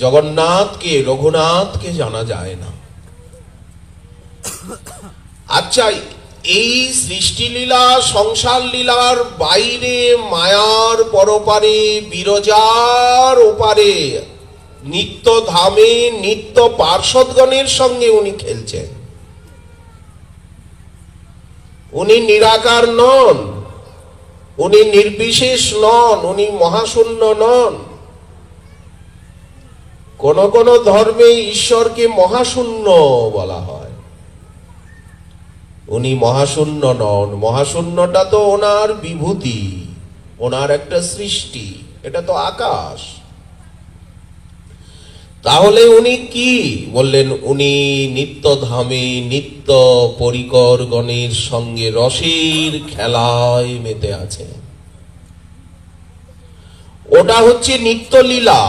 জগন্নাথকে, রঘুনাথকে জানা যায় না। আচ্ছা, এই সৃষ্টিলীলা, সংসার লীলার বাইরে মায়ার পরপারে, বিরজার ওপারে, নিত্য ধামে নিত্য পার্ষদগণের সঙ্গে উনি খেলছেন। উনি নিরাকার নন, উনি নির্বিশেষ নন, উনি মহাশূন্য নন। কোন কোন ধর্মে ঈশ্বরকে মহাশূন্য বলা হয়। উনি মহাশূন্য নন। মহাশূন্যটা তো ওনার বিভূতি, ওনার একটা সৃষ্টি, এটা তো আকাশ। তাহলে উনি কি বললেন? উনি নিত্য ধামে নিত্য পরিকর গণের সঙ্গে রসের খেলায় মেতে আছে। ওটা হচ্ছে নিত্য লীলা।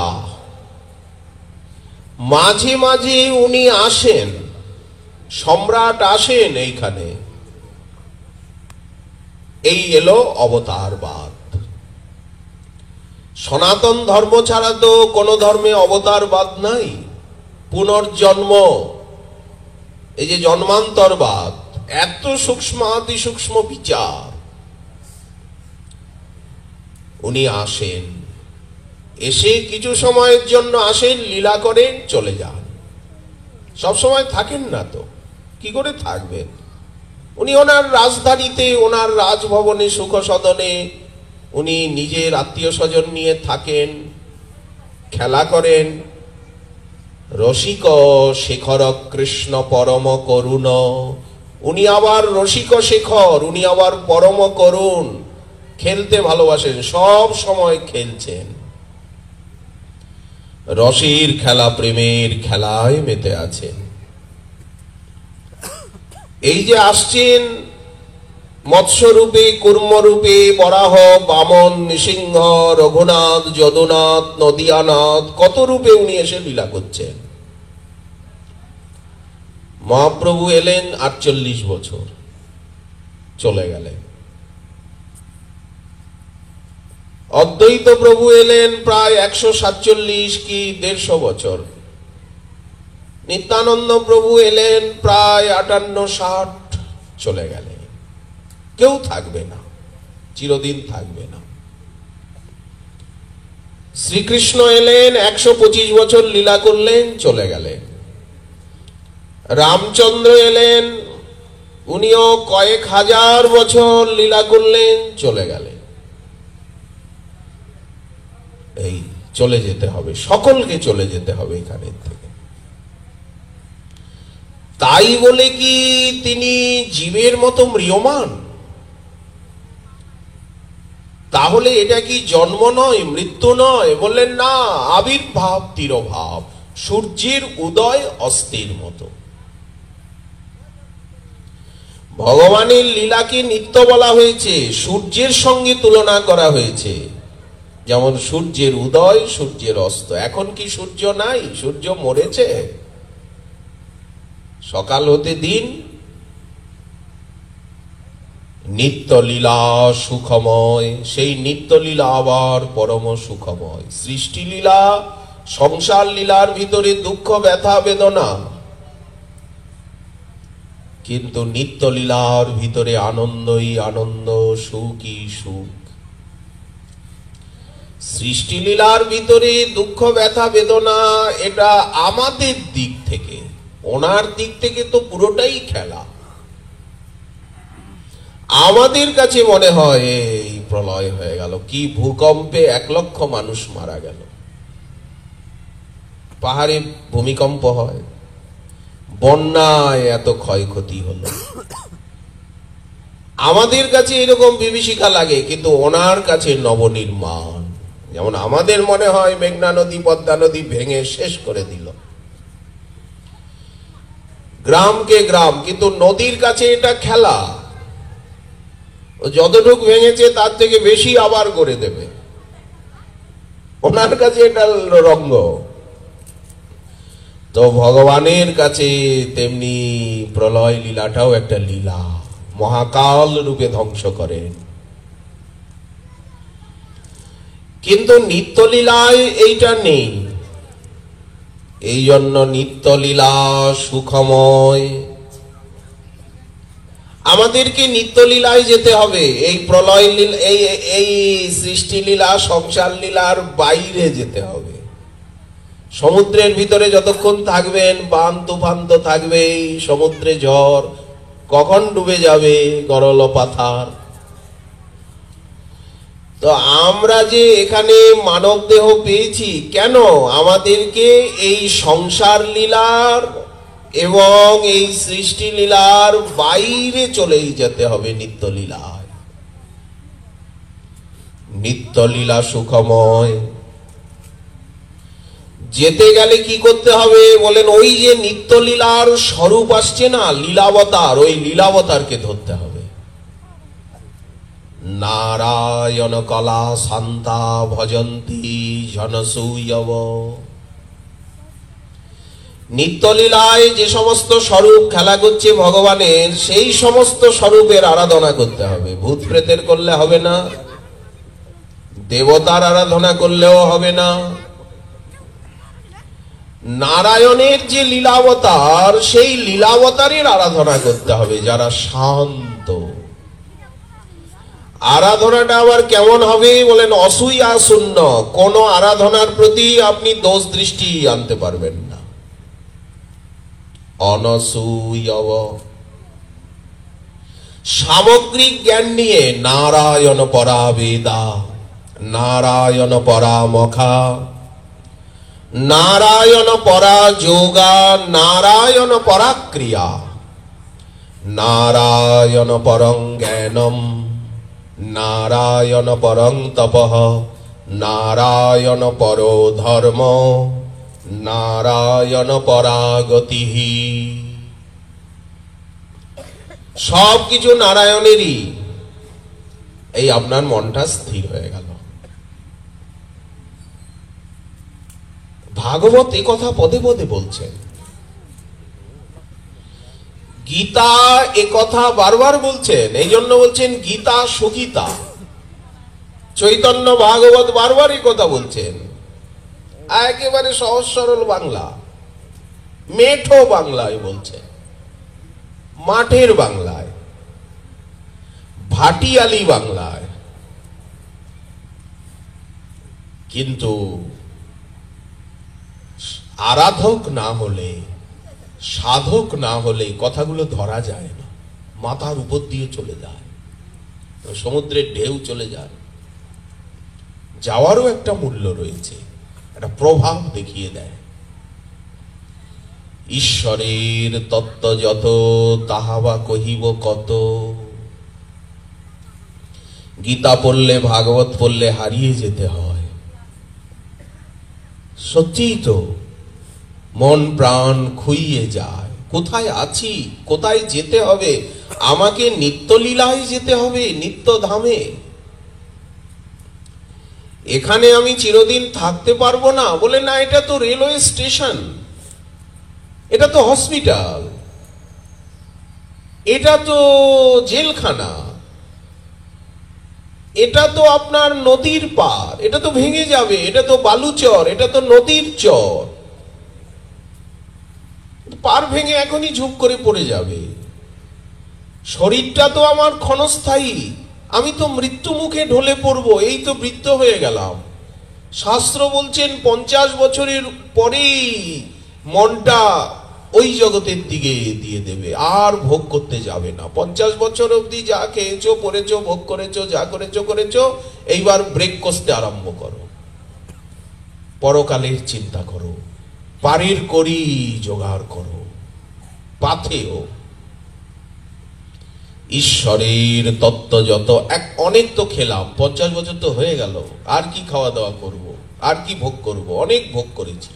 মাঝে মাঝে উনি আসেন, সম্রাট আসেন এইখানে। এই এলো অবতারবাদ। সনাতন ধর্ম ছাড়া তো কোন ধর্মে অবতারবাদ নাই। পুনর্জন্ম, এই যে জন্মান্তরবাদ, এত সূক্ষ্ম, অতি সূক্ষ্ম বিচার। উনি আসেন, এসে কিছু সময়ের জন্য আসেন, লীলা করেন, চলে যান। সব সময় থাকেন না তো, কি করে থাকবেন? উনি ওনার রাজধানীতে, ওনার রাজভবনে, সুখ সদনে উনি নিজের আত্মীয় স্বজন নিয়ে থাকেন, খেলা করেন। রসিক শেখর কৃষ্ণ পরম করুণ, উনি আবার রসিক শেখর, উনি আবার পরম করুণ। খেলতে ভালোবাসেন, সব সময় খেলছেন। রসের খেলা, প্রেমের খেলায় মেতে আছেন। এই যে আসছেন মৎস্যরূপে, কুর্মরূপে, বরাহ, বামন, নৃসিংহ, রঘুনাথ, যদুনাথ, নদিয়ানাথ, কত রূপে উনি এসে লীলা করছেন। মহাপ্রভু এলেন 48 বছর, চলে গেলেন। অদ্বৈত প্রভু এলেন প্রায় 147 কি 150 বছর। নিত্যানন্দ প্রভু এলেন প্রায় 58-60, চলে গেলেন। কেউ থাকবে না, চিরদিন থাকবে না। শ্রীকৃষ্ণ এলেন 125 বছর লীলা করলেন, চলে গেলেন। রামচন্দ্র এলেন, উনিও কয়েক হাজার বছর লীলা করলেন, চলে গেলেন। এই চলে যেতে হবে, সকলকে চলে যেতে হবে এখানের থেকে। তাই বলে কি তিনি জীবের মতো ম্রিয়মান? তাহলে এটা কি জন্ম নয়, মৃত্যু নয়? বললেন না, আবির্ভাব তিরোভাব, সূর্যের উদয় অস্তের মতো। ভগবানের লীলাকে নিত্য বলা হয়েছে, সূর্যের সঙ্গে তুলনা করা হয়েছে। যেমন সূর্যের উদয়, সূর্যের অস্ত। এখন কি সূর্য নাই? সূর্য মরেছে। সকাল হতে দিন, নিত্যলীলা সুখময়, সেই নিত্যলীলা আবার পরম সুখময়। সৃষ্টি লীলা, সংসার লীলার ভিতরে দুঃখ ব্যথা বেদনা, কিন্তু নিত্যলীলার ভিতরে আনন্দই আনন্দ, সুখই সুখ। সৃষ্টি লীলার ভিতরে দুঃখ ব্যথা বেদনা, এটা আমাদের দিক থেকে, ওনার দিক থেকে তো পুরোটাই খেলা। আমাদের কাছে মনে হয় এই প্রলয় হয়ে গেল, কি ভূকম্পে 1 লক্ষ মানুষ মারা গেল, পাহাড়ে ভূমিকম্প হয়, বন্যায় এত ক্ষয়ক্ষতি হলো। আমাদের কাছে এরকম বিভীষিকা লাগে, কিন্তু ওনার কাছে নবনির্মাণ। যেমন আমাদের মনে হয় মেঘনা নদী পদ্মা নদী ভেঙে শেষ করে দিল গ্রামকে গ্রাম, কিন্তু নদীর কাছে এটা খেলা, যতটুকু ভেঙেছে তার থেকে বেশি আবার করে দেবে, ওনার কাছে এটা রঙ্গ। তো ভগবানের কাছে তেমনি প্রলয় লীলাটাও একটা লীলা, মহাকাল রূপে ধ্বংস করেন। কিন্তু নিত্যলীলায় এইটা নেই, এই জন্য নিত্যলীলা সুখময়। আমাদেরকে নিত্যলীলায় যেতে হবে, এই প্রলয় লীলা, এই সৃষ্টি লীলা সংসার লীলার বাইরে যেতে হবে। সমুদ্রের ভিতরে যতক্ষণ থাকবেন, বান তুফান তো থাকবেই, সমুদ্রে ঝড়, কখন ডুবে যাবে গরল পাথার। তো আমরা যে এখানে মানব দেহ পেয়েছি, কেন আমাদেরকে এই সংসার লীলার এবং এই সৃষ্টি লীলার বাইরে চলেই যেতে হবে নিত্যলীলায়। নিত্যলীলা সুখময়। যেতে গেলে কি করতে হবে বলেন, ওই যে নিত্যলীলার স্বরূপ আসছে না, লীলাবতার, ওই লীলাবতারকে ধরতে হবে। নারায়ণ কলা শান্তা ভজন্তি জনসূয়ব। নিত্যলীলায় যে সমস্ত স্বরূপ খেলা করছে ভগবানের, সেই সমস্ত স্বরূপের আরাধনা করতে হবে। ভূত প্রেতের করলে হবে না, দেবতার আরাধনা করলেও হবে না। নারায়ণের যে লীলাবতার, সেই লীলাবতারের আরাধনা করতে হবে, যারা শান্ত। আরাধনাটা আবার কেমন হবে বলেন, অসূয়া শূন্য, কোন আরাধনার প্রতি আপনি দোষ দৃষ্টি আনতে পারবেন না। অনসূয়ব, সামগ্রিক জ্ঞান নিয়ে নারায়ণ পরা বেদা, নারায়ণ পরা মখা, নারায়ণ পরা যোগা, নারায়ণ পরা ক্রিয়া, নারায়ণ পরং জ্ঞানম, নারায়ণ পরং তপঃ, নারায়ণ পরো ধর্ম, নারায়ণ পরা গতি। সব কিছু নারায়ণেরই। এই আপনার মনটা স্থির হয়ে গেল। ভাগবত এ কথা পদে পদে বলছেন, গীতা এ কথা বারবার বলছেন, এই জন্য বলছেন গীতা সুগীতা। চৈতন্য ভাগবত বারবার এই কথা বলছেন, একেবারে সহজ সরল বাংলা, মেঠো বাংলায় বলছে, মাঠের বাংলায়, ভাটিয়ালি বাংলায়। কিন্তু আরাধক না হলে, সাধক না হলে কথাগুলো ধরা যায় না, মাথার উপর দিয়ে চলে যায়, সমুদ্রের ঢেউ চলে যায়। যাওয়ারও একটা মূল্য রয়েছে, একটা প্রভাব দেখিয়ে দেয়। ঈশ্বরের তত্ত্ব যত, তাহাবা কহিব কত। গীতা পড়লে, ভাগবত পড়লে হারিয়ে যেতে হয়। সত্যিই তো, মন প্রাণ খুইয়ে যায়। কোথায় আছি, কোথায় যেতে হবে? আমাকে নিত্যলীলায় যেতে হবে, নিত্য ধামে। এখানে আমি চিরদিন থাকতে পারবো না বলে না, এটা তো রেলওয়ে স্টেশন, এটা তো হসপিটাল, এটা তো জেলখানা, এটা তো আপনার নদীর পার, এটা তো ভেঙে যাবে, এটা তো বালুচর, এটা তো নদীর চর, পার ভেঙে এখনই ঝুপ করে পড়ে যাবে। শরীরটা তো আমার ক্ষণস্থায়ী, আমি তো মৃত্যু মুখে ঢলে পড়বো, এই তো বৃদ্ধ হয়ে গেলাম। শাস্ত্র বলছেন 50 বছরের পরেই মনটা ওই জগতের দিকে দিয়ে দেবে, আর ভোগ করতে যাবে না। 50 বছর অবধি যা খেয়েছো পড়েছো ভোগ করেছো, যা করেছো করেছো, এইবার ব্রেক করতে আরম্ভ করো, পরকালের চিন্তা করো, পারের করি জোগাড় করো, পাথেও ঈশ্বরের তত্ত্ব যত অনেক তো খেলাম, 50 বছর তো হয়ে গেল, আর কি খাওয়া দাওয়া করব, আর কি ভোগ করব, অনেক ভোগ করেছি।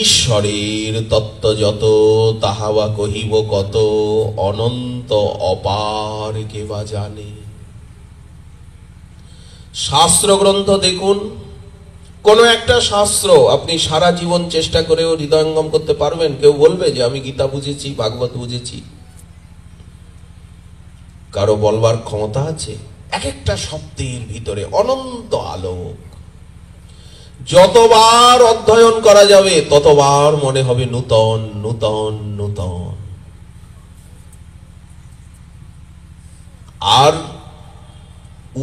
ঈশ্বরের তত্ত্ব যত তাহাবা কহিব কত, অনন্ত অপার কে বা জানে। শাস্ত্র গ্রন্থ দেখুন, কোন একটা শাস্ত্র আপনি সারা জীবন চেষ্টা করেও হৃদয়ঙ্গম করতে পারবেন? কেউ বলবে যে আমি গীতা বুঝেছি, ভাগবত বুঝেছি? কারো বলবার ক্ষমতা আছে? এক একটা শব্দের ভিতরে অনন্ত আলোক। যতবার অধ্যয়ন করা যাবে ততবার মনে হবে নূতন নূতন নূতন। আর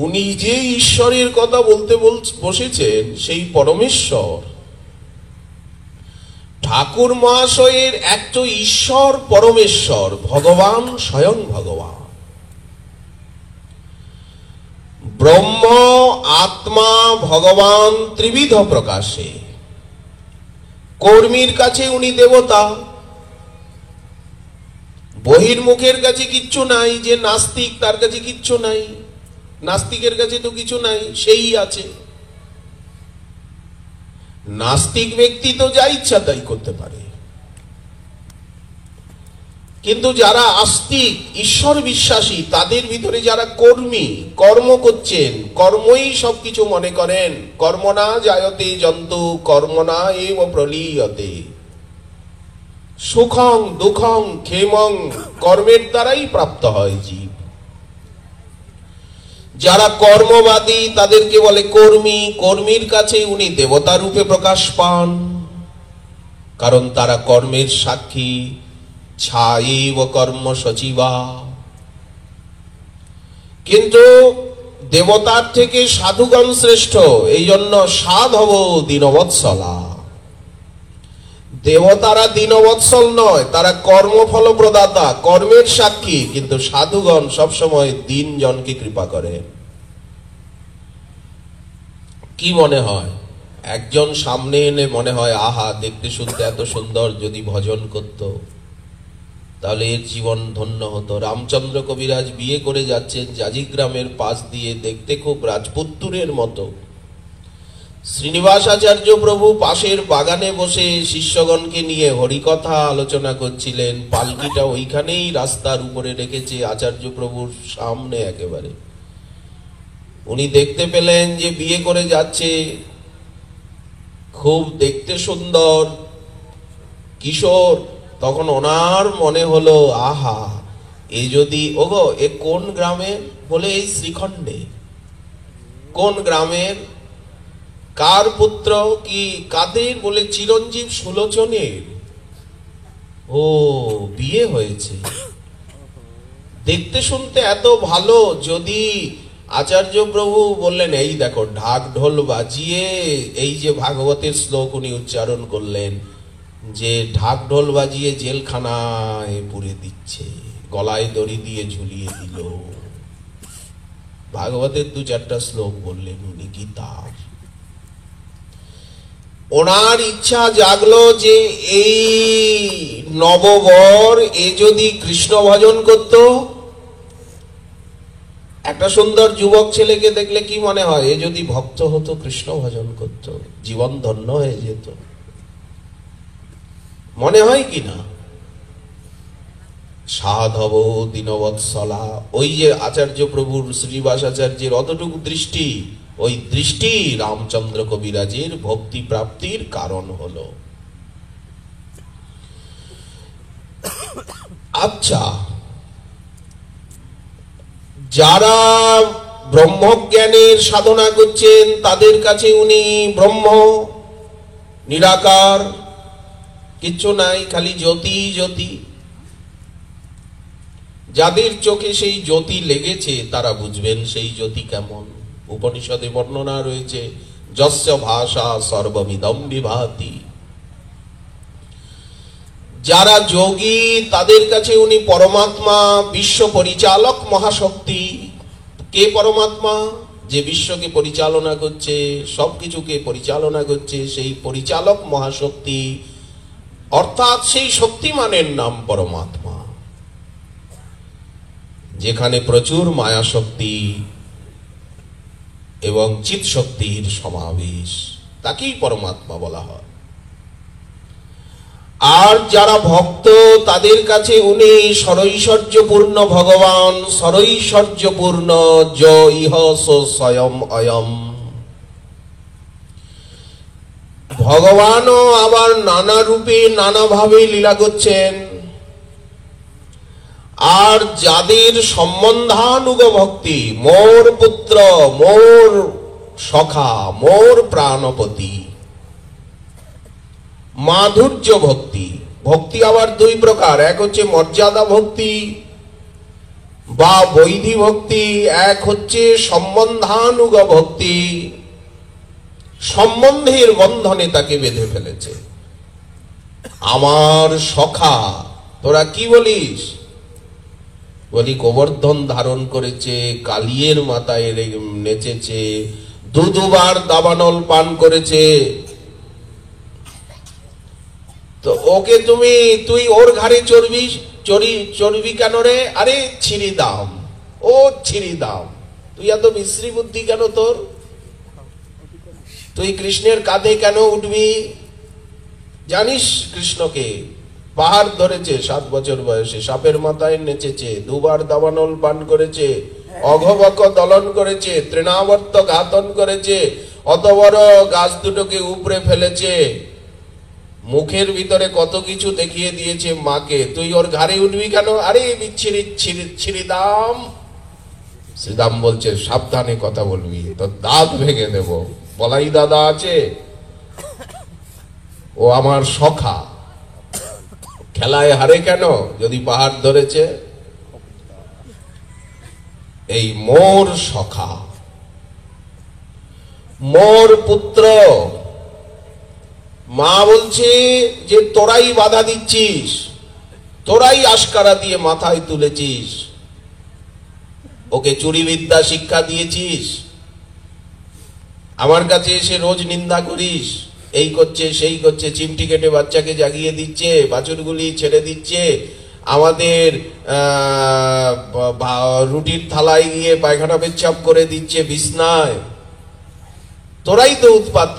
উনি যে ঈশ্বরের কথা বলতে বসেছেন, সেই পরমেশ্বর ঠাকুর মহাশয়ের এক তো ঈশ্বর পরমেশ্বর, ভগবান স্বয়ং ভগবান, ব্রহ্ম আত্মা ভগবান ত্রিবিধ প্রকাশে। কর্মীর কাছে উনি দেবতা, বহির্মুখের কাছে কিচ্ছু নাই। যে নাস্তিক তার কাছে কিচ্ছু নাই, নাস্তিকের কাছে তো কিছু নাই, সেই আছে। নাস্তিক ব্যক্তি তো যা ইচ্ছা তাই করতে পারে, কিন্তু যারা আস্তিক ঈশ্বর বিশ্বাসী তাদের ভিতরে যারা কর্মী, কর্ম করছেন, কর্মই সবকিছু মনে করেন। কর্মণা জায়তে জন্তু কর্মণা এব প্রলীয়তে, সুখং দুঃখং ক্ষেমং, কর্মের দ্বারাই প্রাপ্ত হয় জীব। যারা কর্মবাদী তাদেরকে বলে কর্মী, কর্মীর কাছে উনি দেবতা রূপে প্রকাশ পান, কারণ তারা কর্মের সাক্ষী। ছাইব কর্ম সচিবা। কিন্তু দেবতার থেকে সাধুগণ শ্রেষ্ঠ, এই জন্য সাধব দীনবৎসলা। দেবতারা দীনবৎসল নয়, তারা কর্মফল প্রদাতা, কর্মের সাক্ষী, কিন্তু সাধুগণ সবসময় দীন জনকে কৃপা করেন। কি মনে হয়? একজন সামনে এলে মনে হয় আহা, দেখতে শুনতে এত সুন্দর, যদি ভজন করত তাহলে এর জীবন ধন্য হতো। রামচন্দ্র কবিরাজ বিয়ে করে যাচ্ছেন জাজিগ্রামের পাশ দিয়ে, দেখতে খুব রাজপুত্তুরের মতো। শ্রীনিবাস আচার্য প্রভু পাশের বাগানে বসে শিষ্যগণকে নিয়ে হরিকথা আলোচনা করছিলেন। পালকিটা ওইখানেই রাস্তার উপরে রেখেছে, আচার্য প্রভুর সামনে একেবারে। উনি দেখতে পেলেন যে বিয়ে করে যাচ্ছে, খুব দেখতে সুন্দর কিশোর। তখন ওনার মনে হলো আহা, এ যদি, ওগো এ কোন গ্রামের? বলে এই শ্রীখণ্ডে। কোন গ্রামের? কার পুত্র? কি কাদের? বলে চিরঞ্জীব সুলোচনের। ও, বিয়ে হয়েছে। দেখতে শুনতে এত ভালো। যদি আচার্য প্রভু বললেন, এই দেখো ঢাক ঢোল বাজিয়ে, এই যে ভাগবতের শ্লোক উনি উচ্চারণ করলেন, যে ঢাক ঢোল বাজিয়ে জেলখানায় পুরে দিচ্ছে, গলায় দড়ি দিয়ে ঝুলিয়ে দিল। ভাগবতের 2-4টা শ্লোক বললেন উনি, গীতার। ওনার ইচ্ছা জাগলো যে এই নববর এ যদি কৃষ্ণ ভজন করত। একটা সুন্দর যুবক ছেলেকে দেখলে কি মনে হয়? এ যদি ভক্ত হতো, কৃষ্ণ ভজন করত, জীবন ধন্য হয়ে যেত। মনে হয় কি না? সাধব দীনবৎসলা, ওই যে আচার্য প্রভুর, শ্রীনিবাস আচার্যের অতটুকু দৃষ্টি, ওই দৃষ্টি রামচন্দ্র কবিরাজের ভক্তি প্রাপ্তির কারণ হলো। আচ্ছা, যারা ব্রহ্মজ্ঞানের সাধনা করছেন তাদের কাছে উনি ব্রহ্ম, নিরাকার, কিচ্ছু নাই, খালি জ্যোতি জ্যোতি। যাদের চোখে সেই জ্যোতি লেগেছে তারা বুঝবেন সেই জ্যোতি কেমন। উপনিষদে বর্ণনা রয়েছে, যস্য ভাষা সর্বমিদম বিভাতি। যারা যোগী তাদের কাছে উনি পরমাত্মা, বিশ্ব পরিচালক মহাশক্তি। কে পরমাত্মা? যে বিশ্বকে পরিচালনা করছে, সবকিছুকে পরিচালনা করছে, সেই পরিচালক মহাশক্তি, অর্থাৎ সেই শক্তিমানের নাম পরমাত্মা। যেখানে প্রচুর মায়া শক্তি এবং চিৎ শক্তির সমাবেশ, তাকেই পরমাত্মা বলা হয়। আর যারা ভক্ত তাদের কাছে উনি সরৈশ্বর্যপূর্ণ ভগবান, সরৈশ্বর্যপূর্ণ য ইহ স্বয়ং অয়ম। ভগবানও আবার নানা রূপে নানাভাবে লীলা করছেন। আর যাদের সম্বন্ধানুগ ভক্তি, মোর পুত্র, মোর সখা, মোর প্রাণপতি, মাধুর্য ভক্তি। ভক্তি আবার দুই প্রকার, এক হচ্ছে মর্যাদা ভক্তি বা বৈধি ভক্তি, এক হচ্ছে সম্বন্ধানুগ ভক্তি। সম্বন্ধের বন্ধনে তাকে বেঁধে ফেলেছে। আমার সখা, তোরা কি বলিস? বলি গোবর্ধন ধারণ করেছে, কালিয়ের মাথায় নেচেছে, দুবার দাবানল পান করেছে, তো ওকে তুই ওর ঘাড়ে চড়বি কেন রে? আরে ছিঁড়ি দাম, ও ছিঁড়ি দাম। তুই এত বিশ্রী বুদ্ধি কেন তোর? তুই কৃষ্ণের কাঁধে কেন উঠবি? জানিস কৃষ্ণকে পাহাড় ধরেছে 7 বছর বয়সে, সাপের মাথায় নেচেছে, দুবার দাবানল পান করেছে, অঘবক দলন করেছে, তৃণাবর্ত ঘাতন করেছে, অত বড় গাছ দুটোকে উপড়ে ফেলেছে, মুখের ভিতরে কত কিছু দেখিয়ে দিয়েছে মাকে। তুই ওর ঘাড়ে উঠবি কেন? আরে বিচ্ছিরি শ্রীদাম। শ্রীদাম বলছে, সাবধানে কথা বলবি, তোর দাঁত ভেঙে দেব। বলাই দাদা আছে, ও আমার সখা, খেলায় হারে কেন যদি পাহাড় ধরেছে? এই মোর সখা, মোর পুত্র। মা বলছে যে তোরাই বাধা দিচ্ছিস, তোরাই আশকারা দিয়ে মাথায় তুলেছিস, ওকে চুরি বিদ্যা শিক্ষা দিয়েছিস, আমার কাছে এসে রোজ নিন্দা করিস, এই করছে সেই করছে, চিমটি কেটে বাচ্চাকে জাগিয়ে দিচ্ছে, বাছুরগুলি ছেড়ে দিচ্ছে, আমাদের রুটির থালায় গিয়ে পায়খানা পেচ্ছাপ করে দিচ্ছে বিছনায়। তোরাই তো উৎপাত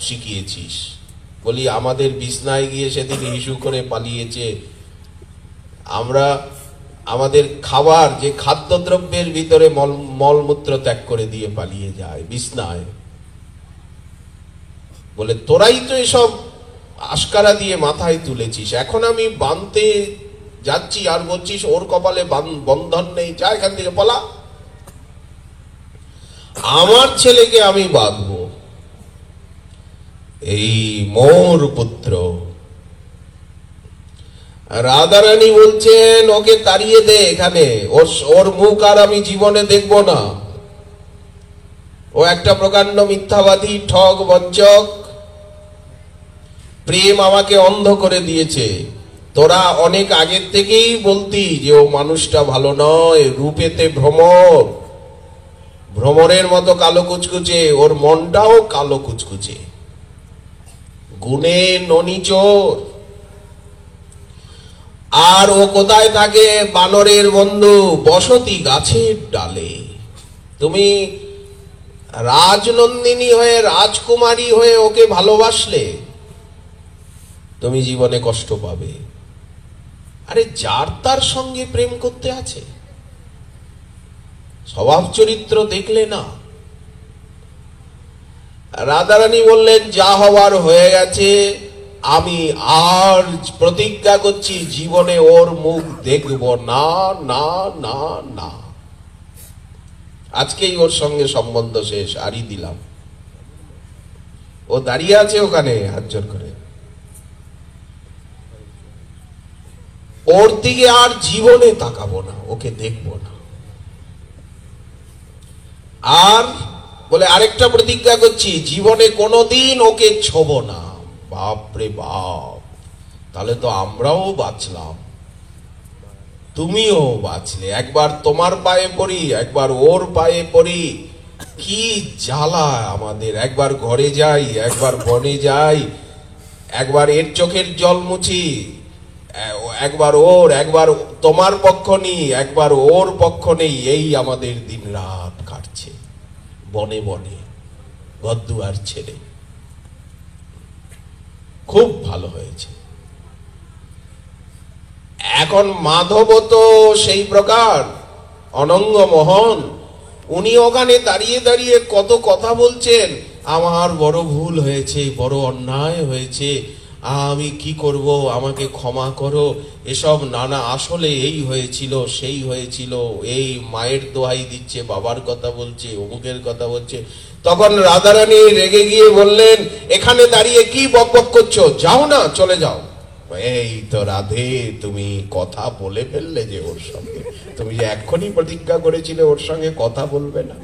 শিখিয়েছিস। বলি আমাদের বিছনায় গিয়ে সেদিন হিসু করে পালিয়েছে। আমরা আমাদের খাবার, যে খাদ্যদ্রব্যের ভিতরে মলমূত্র ত্যাগ করে দিয়ে পালিয়ে যায় বিছনায়। বলে তোরাই তো এসব আশকারা দিয়ে মাথায় তুলেছিস। এখন আমি বাঁধতে যাচ্ছি আর বলছিস ওর কপালে বন্ধন নেই, যা এখান থেকে পলা। আমার ছেলেকে আমি বাঁধবো। এই মোর পুত্র। রাধারানী বলছেন ওকে তাড়িয়ে দে এখানে, ওর মুখ আর আমি জীবনে দেখব না। ও একটা প্রকাণ্ড মিথ্যাবাদী, ঠগ, বঞ্চক। প্রেম আমাকে অন্ধ করে দিয়েছে। তোরা অনেক আগের থেকেই বলতি যে ও মানুষটা ভালো নয়, রূপেতে ভ্রমর, ভ্রমরের মতো কালো কুচকুচে, ওর মনটাও কালো কুচকুচে, গুণে ননিচোর। আর ও কোথায় থাকে? বানরের বন্ধু, বসতি গাছের ডালে। তুমি রাজনন্দিনী হয়ে, রাজকুমারী হয়ে ওকে ভালোবাসলে তুমি জীবনে কষ্ট পাবে। আরে যার তার সঙ্গে প্রেম করতে আছে, স্বভাব চরিত্র দেখলে না। রাধারানী বললেন যা হওয়ার হয়ে গেছে, আমি আর প্রতিজ্ঞা করছি জীবনে ওর মুখ দেখব না, না, না, না। আজকেই ওর সঙ্গে সম্বন্ধ শেষ, আরই দিলাম। ও দাঁড়িয়ে আছে ওখানে হাত জোর করে, ওর দিকে আর জীবনে তাকাবো না, ওকে দেখবো না। আর বলে আরেকটা প্রতিজ্ঞা করছি, জীবনে কোনোদিন ওকে ছোব না। বাপরে বাপ, তাহলে তো আমরাও বাঁচলাম, তুমিও বাঁচলে। একবার তোমার পায়ে পড়ি, একবার ওর পায়ে পড়ি, কি জ্বালা আমাদের। একবার ঘরে যাই, একবার বনে যাই, একবার এর চোখের জল মুছি, একবার ওর, একবার তোমার পক্ষ নেই, একবার ওর পক্ষ নেই। এই আমাদের দিন রাত কাটছে বনে বনে, ঘরদুয়ার ছেড়ে। খুব ভালো হয়েছে। এখন মাধব তো সেই প্রকার অনঙ্গ মোহন, উনি ওখানে দাঁড়িয়ে দাঁড়িয়ে কত কথা বলছেন। আমার বড় ভুল হয়েছে, বড় অন্যায় হয়েছে, আমি কি করব, আমাকে ক্ষমা করো, এসব নানা, আসলে এই হয়েছিল, সেই হয়েছিল, এই মায়ের দোহাই দিচ্ছে, বাবার কথা বলছে, অমুকের কথা বলছে। তখন রাধারানী রেগে গিয়ে বললেন, এখানে দাঁড়িয়ে কি বকবক করছো, যাও না, চলে যাও। এই তো রাধে, তুমি কথা বলে ফেললে যে ওর সঙ্গে, তুমি যে এক্ষুনি প্রতিজ্ঞা করেছিলে ওর সঙ্গে কথা বলবে না।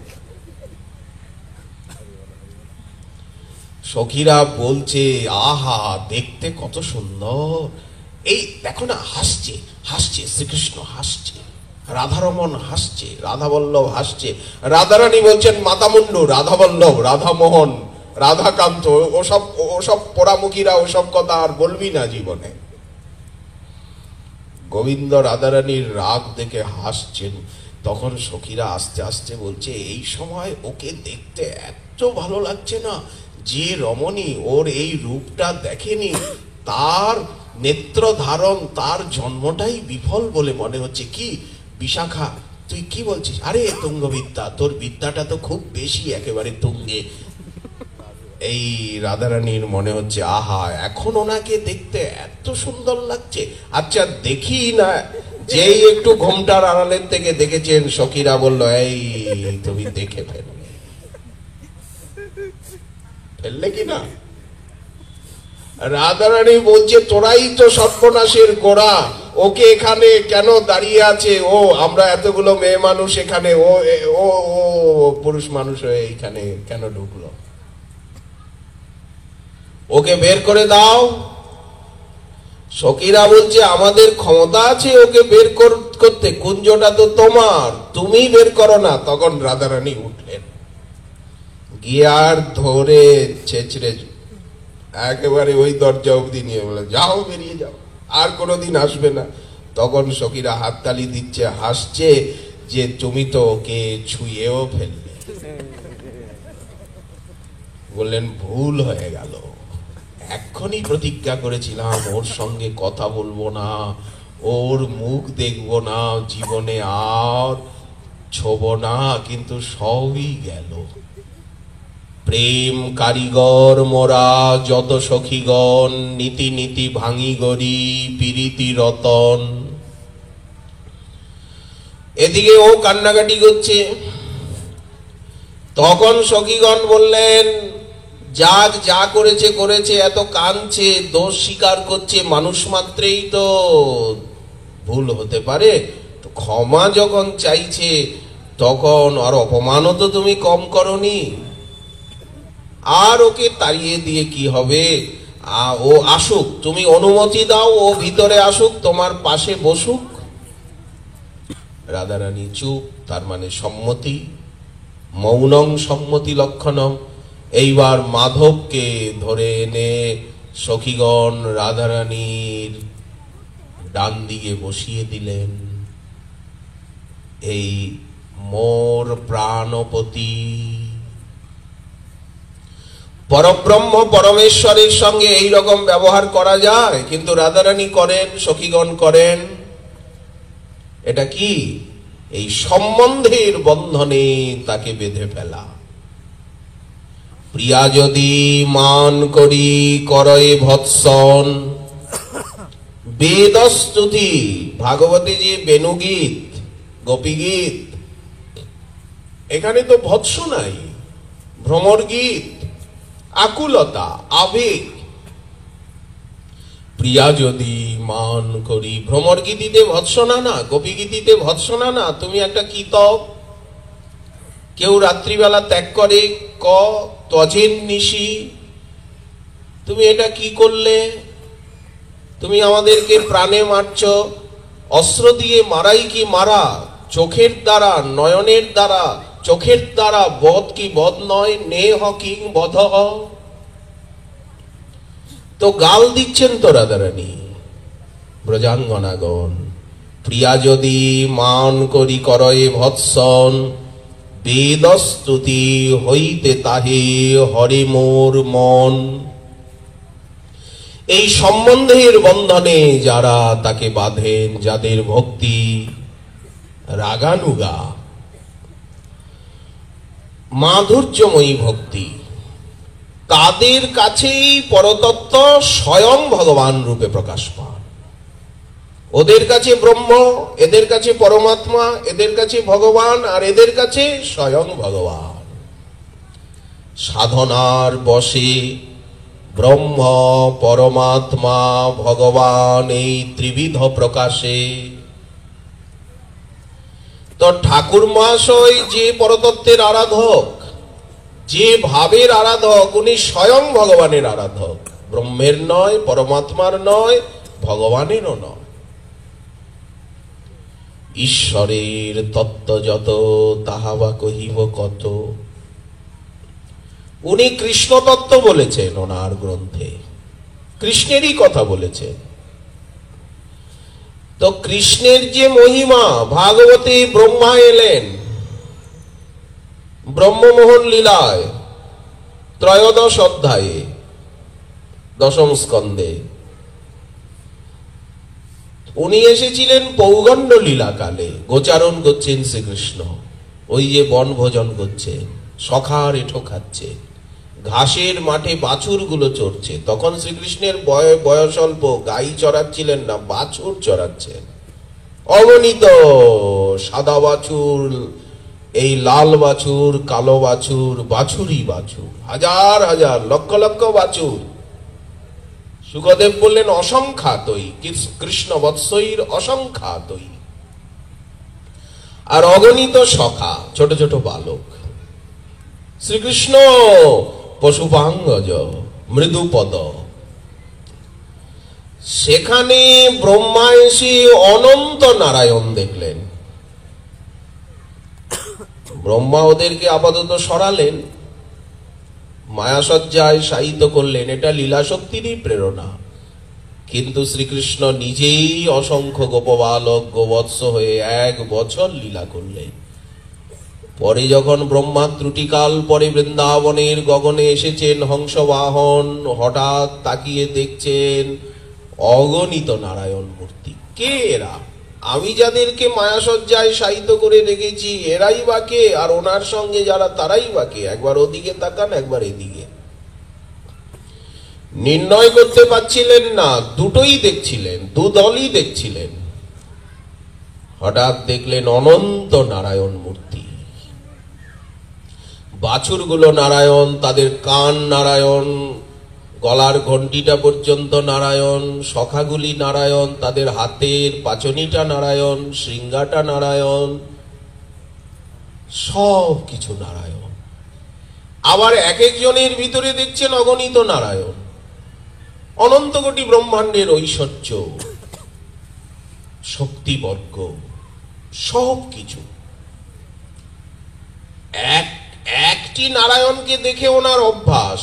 সখীরা বলছে, আহা দেখতে কত সুন্দর, এই দেখো না, হাসছে হাসছে, শ্রীকৃষ্ণ হাসছে, রাধারমন হাসছে, রাধাবল্লভ হাসছে। রাধারানী বলছেন, মাতামুন্ডু, রাধাবল্লভ, রাধামোহন, রাধাকান্ত, ওসব ওসব পোড়ামুখীরা ওসব কথা আর বলবি না জীবনে। গোবিন্দ রাধারানীর রাগ দেখে হাসছেন। তখন সখীরা আস্তে আস্তে বলছে, এই সময় ওকে দেখতে এত ভালো লাগছে না, যে রমণী ওর এই রূপটা দেখেনি, তার নেত্র ধারণ, তার জন্মটাই বিফল বলে মনে হচ্ছে। কি বিশাখা, তুই কি বলছিস? আরে তুঙ্গবিদ্যা, তোর বিদ্যাটা তো খুব বেশি, একেবারে তুঙ্গে। এই রাধারানীর মনে হচ্ছে, আহা এখন ওনাকে দেখতে এত সুন্দর লাগছে, আচ্ছা দেখি না। যেই একটু ঘোমটার আড়ালের থেকে দেখেছেন, সখীরা বলল, এই তুমি দেখে ফেললে কি না? রাধারানী বলছে, তোরাই তো সর্বনাশের গোড়া, ওকে এখানে কেন দাঁড়িয়ে আছে? ও আমরা এতগুলো মেয়ে মানুষ এখানে, ও ও পুরুষ মানুষ হয়ে এইখানে কেন ঢুকলো? ওকে বের করে দাও। সখীরা বলছে, আমাদের ক্ষমতা আছে ওকে বের করতে, কুঞ্জটা তো তোমার, তুমি বের করো না। তখন রাধারানী উঠলেন, গিয়ে আর ধরে ছেঁচড়ে একেবারে ওই দরজা অবধি নিয়ে বলে, যাও, বেরিয়ে যাও, আর কোনোদিন আসবে না। তখন সখীরা হাততালি দিচ্ছে, হাসছে, যে তুমি তো ওকে ছুঁয়েও ফেললে। বললেন, ভুল হয়ে গেল, এক্ষুনি প্রতিজ্ঞা করেছিলাম ওর সঙ্গে কথা বলবো না, ওর মুখ দেখবো না, জীবনে আর ছোব না, কিন্তু সবই গেল। প্রেম কারিগর মোরা যত সখীগণ, নীতি নীতি ভাঙি গড়ি পিরিতি রতন। এদিকে ও কান্নাকাটি করছে। তখন সখীগণ বললেন, যাক, যা করেছে করেছে, এত কাঁদছে, দোষ স্বীকার করছে, মানুষ মাত্রেই তো ভুল হতে পারে, তো ক্ষমা যখন চাইছে, তখন আর অপমানও তো তুমি কম করনি। আর ওকে তাড়িয়ে দিয়ে কি হবে? ও আসুক, তুমি অনুমতি দাও, ও ভিতরে আসুক, তোমার পাশে বসুক। রাধারানী চুপ, তার মানে সম্মতি। মৌনং সম্মতি লক্ষণম। এইবার মাধবকে ধরে এনে সখীগণ রাধারানীর ডান দিকে বসিয়ে দিলেন। এই মোর প্রাণপতি পরব্রহ্ম পরমেশ্বরের সঙ্গে এই রকম ব্যবহার করা যায়, কিন্তু রাধারানী করেন, সখীগণ করেন। এটা কি? এই সম্বন্ধের বন্ধনে তাকে বেঁধে ফেলা। প্রিয়া যদি মান করি করয়ে ভৎসন, বেদস্তুতি, ভাগবতে যে বেণুগীত, গোপীগীত, এখানে তো ভৎস নাই, ভ্রমর গীত, আকুলতা, আবেগ। প্রিয়া যদি মান করি, ভ্রমর গীতিতে ভৎসনা না, গোপী গীতিতে ভৎসনা না, তুমি একটা কীতব। কেউ রাত্রিবেলা ত্যাগ করে ক তজেন নিশি, তুমি এটা কি করলে? তুমি আমাদেরকে প্রাণে মারছ, অস্ত্র দিয়ে মারাই কি মারা? চোখের দ্বারা, নয়নের দ্বারা, চোখের দ্বারা বধ কি বধ নয়? নে হ কিং বধ হ। তো গাল দিচ্ছেন তো রাধারানী, ব্রজাঙ্গনাগণ। প্রিয়া যদি মান করি করয়ে ভৎসন, বেদস্তুতি হইতে তাহে হরে মোর মন। এই সম্বন্ধের বন্ধনে যারা তাকে বাঁধেন, যাদের ভক্তি রাগানুগা, মাধুর্যময়ী ভক্তি, তাদের কাছেই পরতত্ত্ব স্বয়ং ভগবান রূপে প্রকাশ পায়। ওদের কাছে ব্রহ্ম, এদের কাছে পরমাত্মা, এদের কাছে ভগবান, আর এদের কাছে স্বয়ং ভগবান। সাধনার বশে ব্রহ্ম, পরমাত্মা, ভগবান, এই ত্রিবিধ প্রকাশে। তো ঠাকুর মহাশয় যে পরতত্ত্বের আরাধক, যে ভাবের আরাধক, উনি স্বয়ং ভগবানের আরাধক। ব্রহ্মের নয়, পরমাত্মার নয়, ভগবানেরও নয়। ঈশ্বরের তত্ত্ব যত, তাহা বা কহিব কত। উনি কৃষ্ণ তত্ত্ব বলেছেন ওনার গ্রন্থে, কৃষ্ণেরই কথা বলেছেন। তো কৃষ্ণের যে মহিমা, ভাগবতে ব্রহ্মা এলেন ব্রহ্মমোহন লীলায়, ত্রয়োদশ অধ্যায়ে, দশম স্কন্ধে। উনি এসেছিলেন পৌগণ্ড লীলা কালে, গোচারণ করছেন শ্রীকৃষ্ণ। ওই যে বন ভোজন করছেন, সখার এঠো খাচ্ছে, ঘাসের মাঠে বাছুর গুলো চড়ছে। তখন শ্রীকৃষ্ণের বয়স অল্প, গাই চড়াচ্ছিলেন না, বাছুর চড়াচ্ছেন। অগণিত সাদা বাছুর, এই লাল বাছুর, কালো বাছুর, বাছুরই বাছুর, হাজার হাজার, লক্ষ লক্ষ বাছুর। সুখদেব বললেন অসংখ্যাতই, কৃষ্ণ বৎসৈর অসংখ্যাতই। আর অগণিত সখা, ছোট ছোট বালক। শ্রীকৃষ্ণ পশুপাঙ্গজ, মৃদুপদ। সেখানে ব্রহ্মা এসে অনন্ত নারায়ণ দেখলেন। ব্রহ্মা ওদেরকে আপাতত সরালেন, মায়াসজ্জায় শায়িত করলেন। এটা লীলা শক্তিরই প্রেরণা। কিন্তু শ্রীকৃষ্ণ নিজেই অসংখ্য গোপবালক, গোবৎস হয়ে 1 বছর লীলা করলেন। পরে যখন ব্রহ্মা ত্রুটিকাল পরে বৃন্দাবনের গগনে এসেছেন হংসবাহন, হঠাৎ তাকিয়ে দেখছেন অগণিত নারায়ণ মূর্তি। কে এরা? আমি যাদেরকে মায়াসজ্জায় শায়িত করে রেখেছি, এরাই বা কে? আর ওনার সঙ্গে যারা, তারাই বা কে? একবার ওদিকে তাকান, একবার এদিকে। নির্ণয় করতে পারছিলেন না, দুটোই দেখছিলেন, দুদলই দেখছিলেন। হঠাৎ দেখলেন অনন্ত নারায়ণ মূর্তি। বাছুরগুলো নারায়ণ, তাদের কান নারায়ণ, গলার ঘণ্টিটা পর্যন্ত নারায়ণ, সখাগুলি নারায়ণ, তাদের হাতের পাচনিটা নারায়ণ, শৃঙ্গাটা নারায়ণ, সব কিছু নারায়ণ। আবার এক একজনের ভিতরে দেখছেন অগণিত নারায়ণ। অনন্ত কোটি ব্রহ্মাণ্ডের ঐশ্বর্য, শক্তিবর্গ, সব কিছু। একটি নারায়ণকে দেখে ওনার অভ্যাস।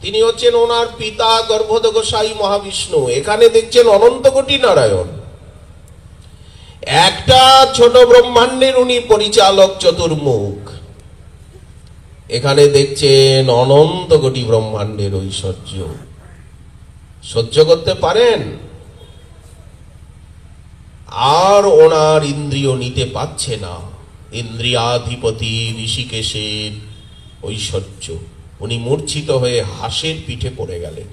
তিনি হচ্ছেন ওনার পিতা গর্ভদ গোসাই মহাবিষ্ণু। এখানে দেখছেন অনন্ত কোটি নারায়ণ। একটা ছোট ব্রহ্মাণ্ডের উনি পরিচালক চতুর্মুখ। এখানে দেখছেন অনন্ত কোটি ব্রহ্মাণ্ডের ঐশ্বর্য। সহ্য করতে পারেন? আর ওনার ইন্দ্রিয় নিতে পারছে না ইন্দ্রিয়াধিপতি ঋষিকেশের ঐশ্বর্য। উনি মূর্ছিত হয়ে হাঁসের পিঠে পড়ে গেলেন।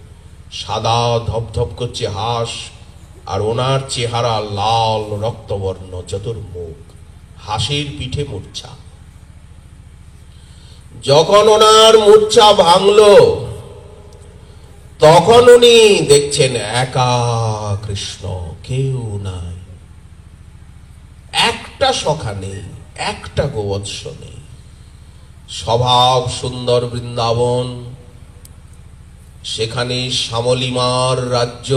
সাদা ধপধপ করছে হাঁস, আর ওনার চেহারা লাল রক্তবর্ণ, চতুর্মুখ, হাঁসের পিঠে মূর্ছা। যখন ওনার মূর্ছা ভাঙল তখন উনি দেখছেন একা কৃষ্ণ, কেউ নাই, একটা সখা নেই, একটা গোবৎস নেই। স্বভাব সুন্দর বৃন্দাবন, সেখানে শ্যামলিমার রাজ্য,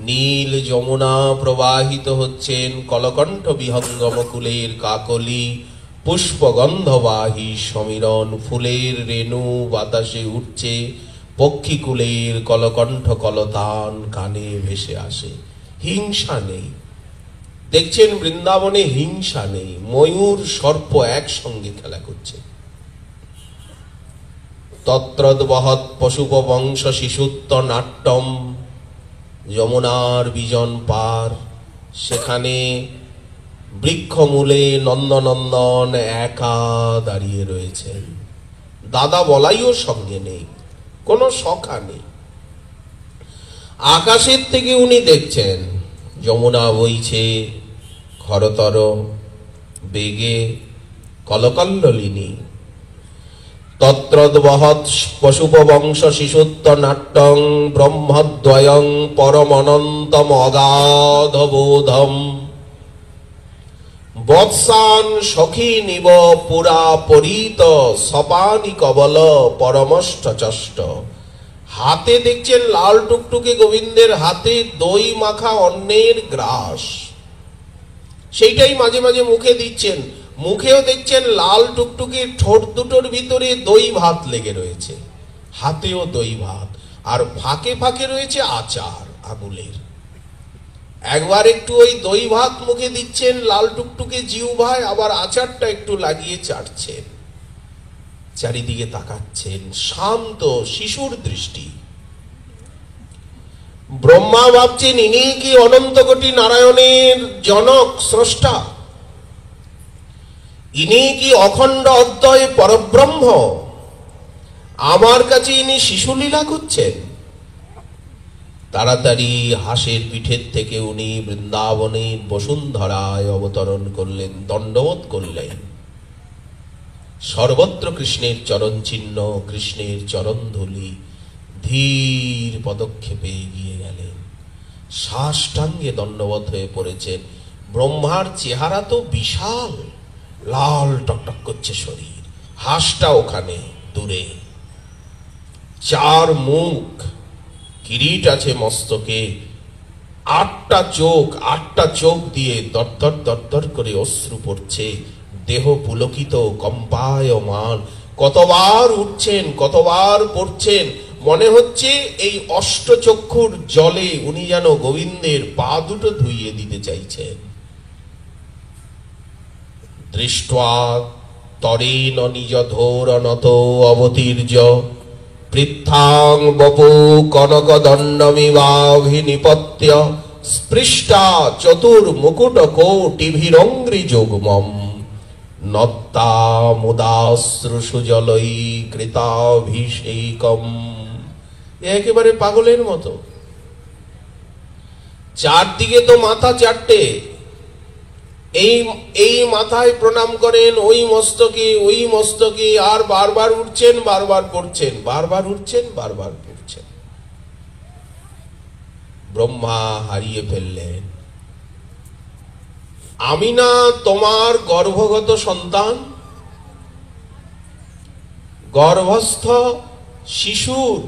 নীল যমুনা প্রবাহিত হচ্ছেন, কলকণ্ঠ বিহঙ্গম কুলের কাকলি, পুষ্পগন্ধবাহী সমীরণ, ফুলের রেণু বাতাসে উঠছে, পক্ষীকুলের কলকণ্ঠ কলতান কানে ভেসে আসে। হিংসা নেই, দেখছেন বৃন্দাবনে হিংসা নেই, ময়ূর সর্প একসঙ্গে খেলা করছে। তত্রদ্বহৎ পশুপ বংশ শিশুত্ব নাট্যম, যমুনার বিজন পার, সেখানে বৃক্ষমূলে নন্দনন্দন একা দাঁড়িয়ে রয়েছেন। দাদা বলাইও সঙ্গে নেই, কোনো সখা নেই। আকাশের থেকে উনি দেখছেন যমুনা বইছে খরতর বেগে, কলকল্লোলিনী। তত্রদ্বহৎ পশুপ বংশ শিশুত্ব নাট্যং ব্রহ্মদ্বয়ং পরমনন্তম অগাধ বোধম, বৎসান সখী নিব পুরা পরিত সপানি কবল পরমষ্টচষ্ট। হাতে দেখছেন লাল টুকটুকে গোবিন্দের হাতে দই মাখা অন্নের গ্রাস, সেইটাই মাঝে মাঝে মুখে দিচ্ছেন। মুখেও দেখছেন লাল টুকটুকে ঠোঁট দুটোর ভিতরে দই ভাত লেগে রয়েছে, হাতেও দই ভাত, আর ফাঁকে ফাঁকে রয়েছে আচার আঙুলের। একবার একটু ওই দই ভাত মুখে দিচ্ছেন লাল টুকটুকে জিহ্বায়, আবার আচারটা একটু লাগিয়ে চাটছেন, চারিদিকে তাকাচ্ছেন, শান্ত শিশুর দৃষ্টি। ব্রহ্মা ভাবছেন ইনি কি অনন্ত কোটি নারায়ণের জনক স্রষ্টা, ইনি কি অখণ্ড অদ্বয় পরব্রহ্ম, আমার কাছে ইনি শিশুলীলা করছেন। তাড়াতাড়ি হাঁসের পিঠের থেকে উনি বৃন্দাবনের বসুন্ধরায় অবতরণ করলেন, দণ্ডবোধ করলেন। সর্বত্র কৃষ্ণের চরণ চিহ্ন, কৃষ্ণের চরণ ধূলি, ধীর পদক্ষেপে এগিয়ে গেলেন, সাষ্টাঙ্গে দণ্ডবোধ হয়ে পড়েছেন। ব্রহ্মার চেহারা তো বিশাল, লাল টকটক করছে শরীর, হাঁসটা ওখানে দূরে, চার মুখ, কিরিট আছে মস্তকে, আটটা চোখ দিয়ে দরদর দরদর করে অশ্রু পড়ছে, দেহ পুলকিত কম্পায়মান, কতবার উঠছেন কতবার পড়ছেন, মনে হচ্ছে এই অষ্টচক্ষুর জলে উনি যেন গোবিন্দের পা দুটো ধুইয়ে দিতে চাইছেন। দৃष्ट्वा তরেণ নিজ ধোরনত অবতীর্য, পৃথাং বপু কনক দণ্ডমিবাভিনিপত্য, স্পৃষ্টা চতুর্মুকুট কোটিভিরঙ্ঘ্রি যুগ্মম, নত্তা মুদাশ্রু সুজলই কৃতাভিষেকম। একেবারে পাগলের মতো, চারদিকে তো মাথা চারটে, এই মাথায় প্রণাম করেন, ওই মস্তকে, আর বারবার উঠছেন বারবার পড়ছেন, বারবার উঠছেন বারবার পড়ছেন। ব্রহ্মা হারিয়ে ফেললেন, আমি না তোমার গর্ভগত সন্তান? গর্ভস্থ শিশুর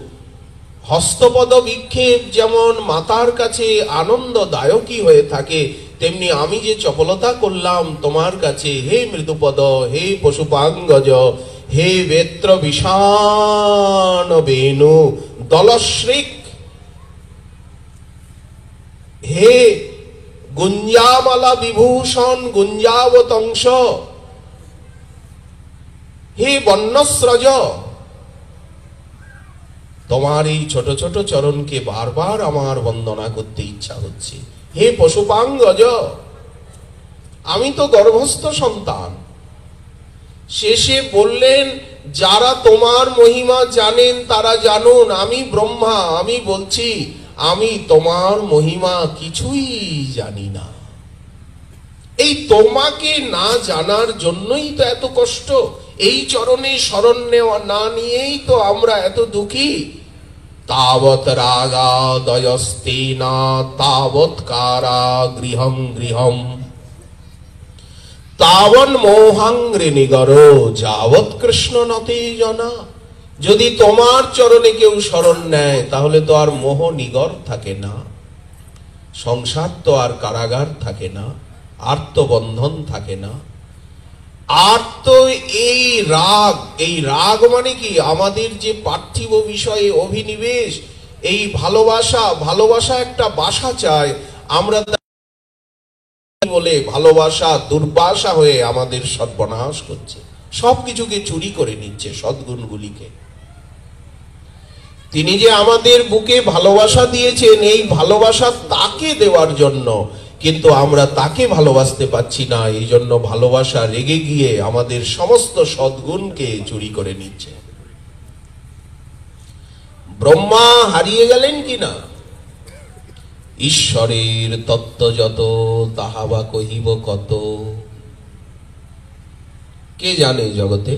হস্তপদ বিক্ষেপ যেমন মাতার কাছে আনন্দদায়কই হয়ে থাকে, তেমনি আমি যে চপলতা করলাম তোমার কাছে, হে মৃদুপদ, হে পশুপাঙ্গজ, হে বেত্র বিষাণ বেণু দলশ্রিক, হে গুঞ্জামালা বিভূষণ গুঞ্জাবতংশ, হে বন্যস্রজ, তোমার এই ছোট ছোট চরণকে বারবার আমার বন্দনা করতে ইচ্ছা হচ্ছে। হে পশুপাঙ্গজ, আমি তো গর্ভস্থ সন্তান। শেষে বললেন, যারা তোমার মহিমা জানেন তারা জানুন, আমি ব্রহ্মা, আমি বলছি আমি তোমার মহিমা কিছুই জানি না। এই তোমাকে না জানার জন্যই তো এত কষ্ট, এই চরণে শরণ নেওয়া না নিয়েই তো আমরা এত দুঃখী। তাবৎ রাগাদয়স্তেনা তাবৎ কারা গৃহম গৃহম তাবন মোহাঙ্গ্রে নিগর যাবৎ কৃষ্ণ নতে জনা। যদি তোমার চরণে কেউ শরণ নেয় তাহলে তো আর মোহ নিগর থাকে না, সংসার তো আর কারাগার থাকে না, আর্তবন্ধন থাকে না। আর তো এই রাগ মানে কি? আমাদের যে পার্থিব বিষয়ে অভিনিবেশ, এই ভালোবাসা একটা বাসা চায়। আমরা বলে ভালোবাসা দুর্বাসা হয়ে আমাদের সর্বনাশ করছে, সবকিছুকে চুরি করে নিচ্ছে, সদ্গুণগুলিকে। তিনি যে আমাদের বুকে ভালোবাসা দিয়েছেন, এই ভালোবাসা তাকে দেওয়ার জন্য, কিন্তু আমরা তাকে ভালোবাসতে পারছি না। এই জন্য ভালোবাসা রেগে গিয়ে আমাদের সমস্ত সদ্গুণকে চুরি করে নিচ্ছে। ব্রহ্মা হারিয়ে গেলেন কিনা? ঈশ্বরের তত্ত্ব যত তাহা বা কহিব কত। কে জানে জগতে?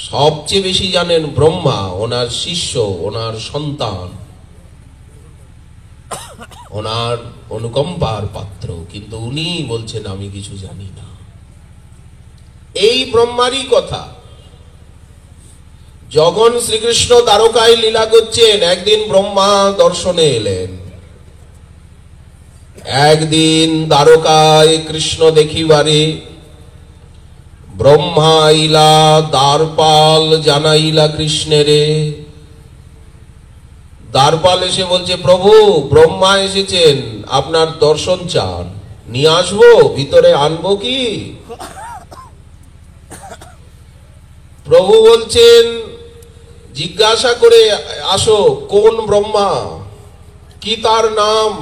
সবচেয়ে বেশি জানেন ব্রহ্মা, ওনার শিষ্য, ওনার সন্তান, ওনার অনুকম্পার পাত্র। কিন্তু উনি বলছেন আমি কিছু জানি না। এই ব্রহ্মারই কথা। যখন শ্রীকৃষ্ণ দ্বারকায় লীলা করছেন, একদিন ব্রহ্মা দর্শনে এলেন। একদিন দ্বারকায় কৃষ্ণ দেখিবারে ব্রহ্মা আইলা, দ্বারপাল জানাইলা কৃষ্ণেরে। দ্বারপাল এসে বলছে, প্রভু ব্রহ্মা এসেছেন, আপনার দর্শন চান, নিয়ে আসবো, ভিতরে আনবো কি? প্রভু বলছেন, জিজ্ঞাসা করে আসো কোন ব্রহ্মা, কি তার নাম?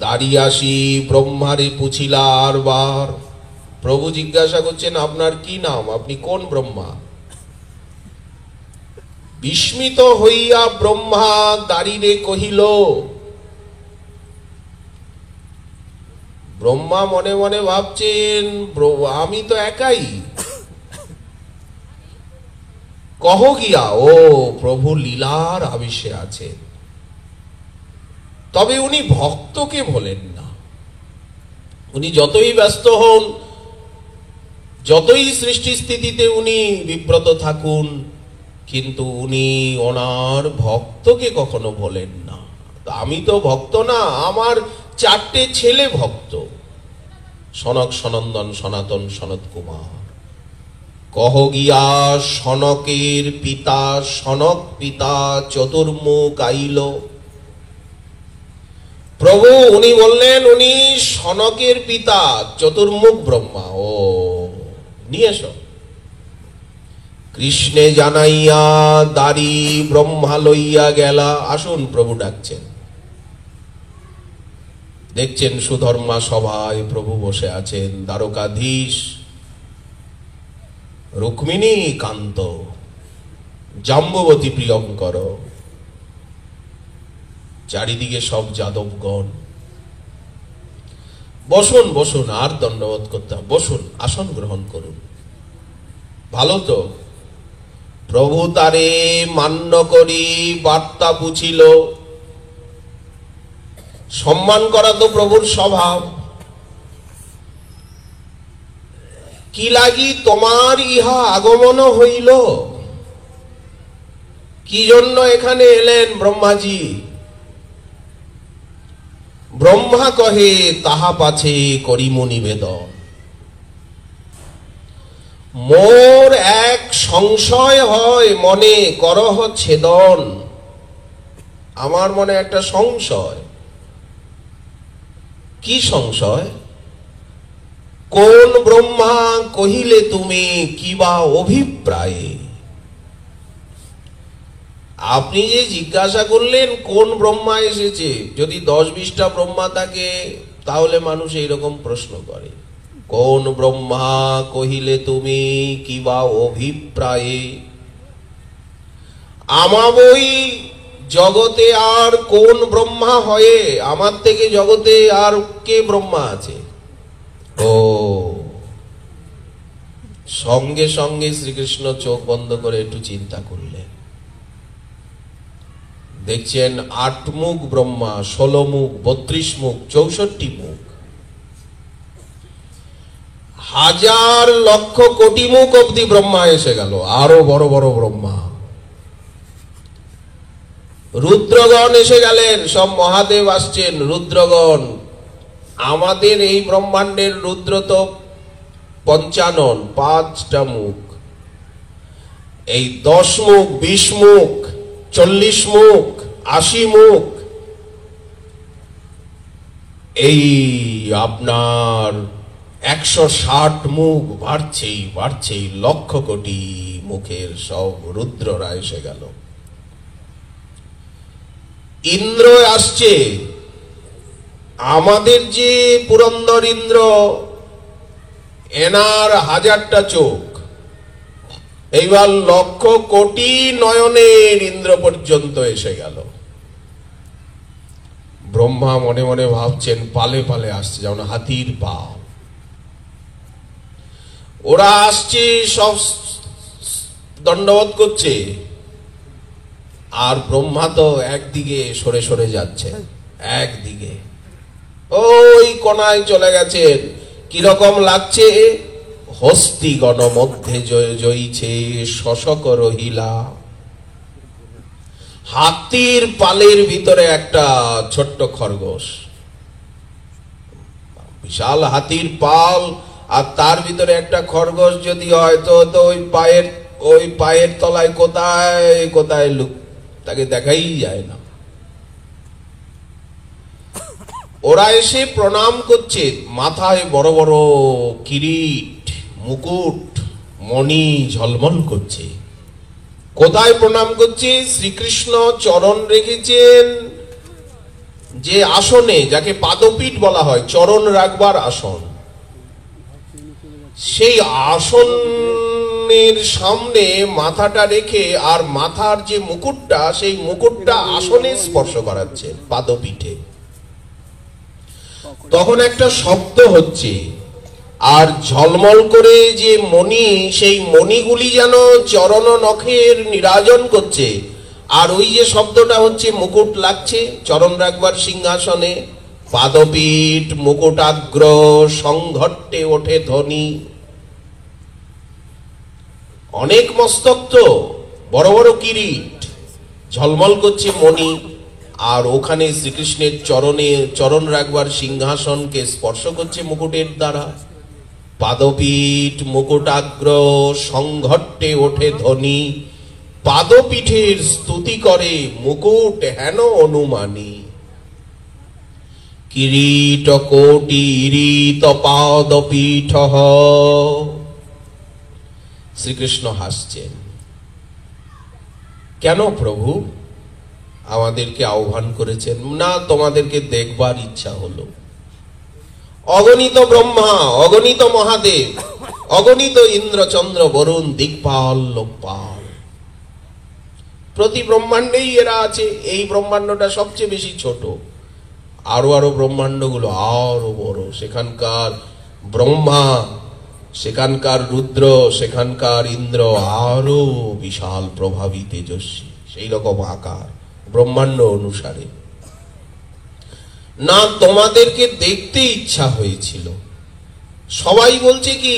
দাঁড়িয়ে আসি ব্রহ্মারে পুছিলা আর বার। প্রভু জিজ্ঞাসা করছেন, আপনার কি নাম, আপনি কোন ব্রহ্মা? বিস্মিত হইয়া ব্রহ্মা দাঁড়িয়ে কহিল। ব্রহ্মা মনে মনে ভাবছেন, আমি তো একাই, কহ গিয়া। ও প্রভু লীলার আবেশে আছে। তবে উনি ভক্তকে বলেন না। উনি যতই ব্যস্ত হন, যতই সৃষ্টি স্থিতিতে উনি বিব্রত থাকুন, কিন্তু উনি ওনার ভক্তকে কখনো বলেন না। আমি তো ভক্ত না, আমার 4টে ছেলে ভক্ত, সনক সনন্দন সনাতন সনত কুমার। কহ গিয়া সনকের পিতা, সনক পিতা চতুর্মুখ আইল। প্রভু উনি বললেন, উনি সনকের পিতা, চতুর্মুখ ব্রহ্মা। ও নিয়ে এসো। কৃষ্ণে জানাইয়া দাড়ি ব্রহ্মা লইয়া গেলা। আসুন, প্রভু ডাকছেন। দেখছেন সুধর্মা সভায় প্রভু বসে আছেন, দ্বারকাধীশ, রুক্মিণী কান্ত, জাম্ববতী প্রিয়ঙ্কর, চারিদিকে সব যাদবগণ। বসুন বসুন, আর দণ্ডবোধ করতে হবে, বসুন, আসন গ্রহণ করুন। ভালো তো? প্রভু তারে মান্য করি বার্তা পুছিল। সম্মান করা তো প্রভুর স্বভাব। কি লাগি তোমার ইহা আগমন হইল? কি জন্য এখানে এলেন ব্রহ্মাজি? ব্রহ্মা কহে, তাহা পাছে করিমু নিবেদন। মোর এক সংশয় হয় মনে, করহ ছেদন। আমার মনে একটা সংশয়। কি সংশয়? কোন ব্রহ্মা কহিলে তুমি কিবা অভিপ্রায়ে? আপনি যে জিজ্ঞাসা করলেন কোন ব্রহ্মা এসেছে, যদি 10-20টা ব্রহ্মা থাকে তাহলে মানুষ এইরকম প্রশ্ন করে, কোন ব্রহ্মা কহিলে তুমি কিবা অভিপ্রায়ে? আমাবই জগতে আর কোন ব্রহ্মা হয়ে? আমার থেকে জগতে আর কে ব্রহ্মা আছে? ও সঙ্গে সঙ্গে শ্রীকৃষ্ণ চোখ বন্ধ করে একটু চিন্তা করলেন। দেখছেন ৮ মুখ ব্রহ্মা, ১৬ মুখ, ৩২ মুখ, ৬৪ মুখ, হাজার লক্ষ কোটি মুখ অব্দি ব্রহ্মা এসে গেল, আরো বড় বড় ব্রহ্মা। রুদ্রগণ এসে গেলেন, সব মহাদেব আসছেন, রুদ্রগণ। আমাদের এই ব্রহ্মাণ্ডের রুদ্র তো ৫৫, ৫টা মুখ। এই ১০ মুখ, ২০ মুখ, ৪০ মুখ, ৮০ মুখ, এই আপনার ১৬০ মুখ বাড়ছেই বাড়ছেই, লক্ষ কোটি মুখের সব রুদ্ররা এসে গেল। ইন্দ্র আসছে, আমাদের যে পুরন্দর ইন্দ্র, এনার ১০০০টা চোখ, এইবার লক্ষ কোটি নয়নের ইন্দ্র পর্যন্ত এসে গেল। ব্রহ্মা মনে মনে ভাবছেন পালে পালে আসছে, যেমন হাতির পা। ওরা আসছে, সব দণ্ডবোধ করছে, আর ব্রহ্মা তো একদিকে সরে সরে যাচ্ছে, একদিকে ওই কোনায় চলে গেছেন। কিরকম লাগছে? হস্তিগণ মধ্যে জয়ীছে শশক রহিলা। হাতির পালের ভিতরে একটা ছোট্ট খরগোশ, বিশাল হাতির পাল, আর তার ভিতরে একটা খরগোশ যদি হয় তো ওই পায়ের তলায় কোথায় কোথায় লুক, তাকে দেখাই যায় না। ওরা এসে প্রণাম করছে, মাথায় বড় বড় কিরিট, মুকুট, মণি ঝলমল করছে। কোথায় প্রণাম করছে? শ্রীকৃষ্ণ চরণ রেখেছেন যে আসনে, যাকে পাদপীঠ বলা হয়, চরণ রাখবার আসন, সেই আসনের সামনে মাথাটা রেখে, আর মাথার যে মুকুটটা, সেই মুকুটটা আসনে স্পর্শ করাচ্ছে, পাদপীঠে। তখন একটা শব্দ হচ্ছে, আর ঝলমল করে যে মণি, সেই মণিগুলি যেন চরণ নখের নিরাজন করছে, আর ওই যে শব্দটা হচ্ছে, মুকুট লাগছে চরণ রাখবার সিংহাসনে, পাদপীঠ মুকুটাগ্র সংঘট্টে ওঠে ধ্বনি। অনেক মস্তক তো, বড় বড় কিরিট, ঝলমল করছে মণি, আর ওখানে শ্রীকৃষ্ণের চরণ রাখবার সিংহাসনকে স্পর্শ করছে মুকুটের দ্বারা। পাদপীঠ মুকুটাগ্র সংঘট্টে ওঠে ধ্বনি, পাদপীঠের স্তুতি করে মুকুট হেন অনুমানী। কিরীট কোটি ইরিত পাদপীঠ। শ্রীকৃষ্ণ হাসছেন। কেন প্রভু আমাদেরকে আহ্বান করেছেন? না, তোমাদেরকে দেখবার ইচ্ছা হলো। অগণিত ব্রহ্মা, অগণিত মহাদেব, অগণিত ইন্দ্র চন্দ্র বরুণ দিকপাল লোকপাল, প্রতি ব্রহ্মাণ্ডেই এরা আছে। এই ব্রহ্মাণ্ডটা সবচেয়ে বেশি ছোট, আরো আরো ব্রহ্মাণ্ডগুলো আরো বড়। সেখানকার ব্রহ্মা, সেখানকার রুদ্র, সেখানকার ইন্দ্র আরো বিশাল প্রভাবী তেজস্বী, সেই রকম আকার ব্রহ্মাণ্ড অনুসারে। না, তোমাদেরকে দেখতে ইচ্ছা হয়েছিল। সবাই বলছে কি,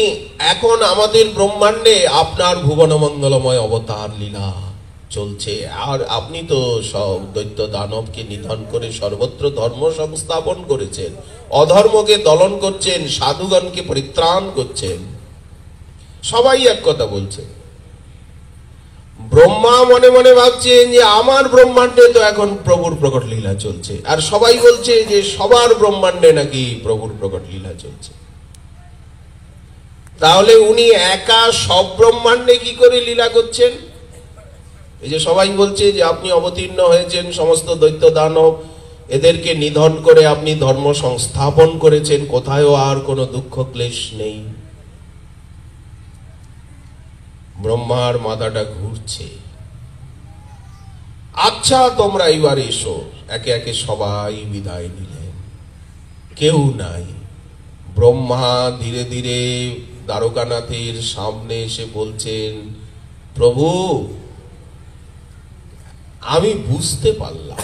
এখন আমাদের ব্রহ্মাণ্ডে আপনার ভুবনমঙ্গলময় অবতার লীলা চলছে, আর আপনি তো সব দৈত্য দানবকে নিধন করে সর্বত্র ধর্ম সংস্থাপন করেছেন, অধর্মকে দলন করছেন, সাধুগণকে পরিত্রাণ করছেন। সবাই এক কথা বলছে। ব্রহ্মা মনে মনে ভাবছেন যে আমার ব্রহ্মাণ্ডে তো এখন প্রভুর প্রকট লীলা চলছে, আর সবাই বলছে যে সবার ব্রহ্মাণ্ডে নাকি প্রভুর প্রকট লীলা চলছে। তাহলে উনি একা সব ব্রহ্মাণ্ডে কি করে লীলা করছেন? এই যে সবাই বলছে যে আপনি অবতীর্ণ হয়েছেন, সমস্ত দৈত্য দানব এদেরকে নিধন করে আপনি ধর্ম সংস্থাপন করেছেন, কোথায়ও আর কোনো দুঃখ ক্লেশ নেই। ব্রহ্মার মাথাটা ঘুরছে। আচ্ছা, তোমরা এবার এসো। একে একে সবাই বিদায় নিলেন, কেউ নাই। ব্রহ্মা ধীরে ধীরে দ্বারকানাথের সামনে এসে বলছেন, প্রভু আমি বুঝতে পারলাম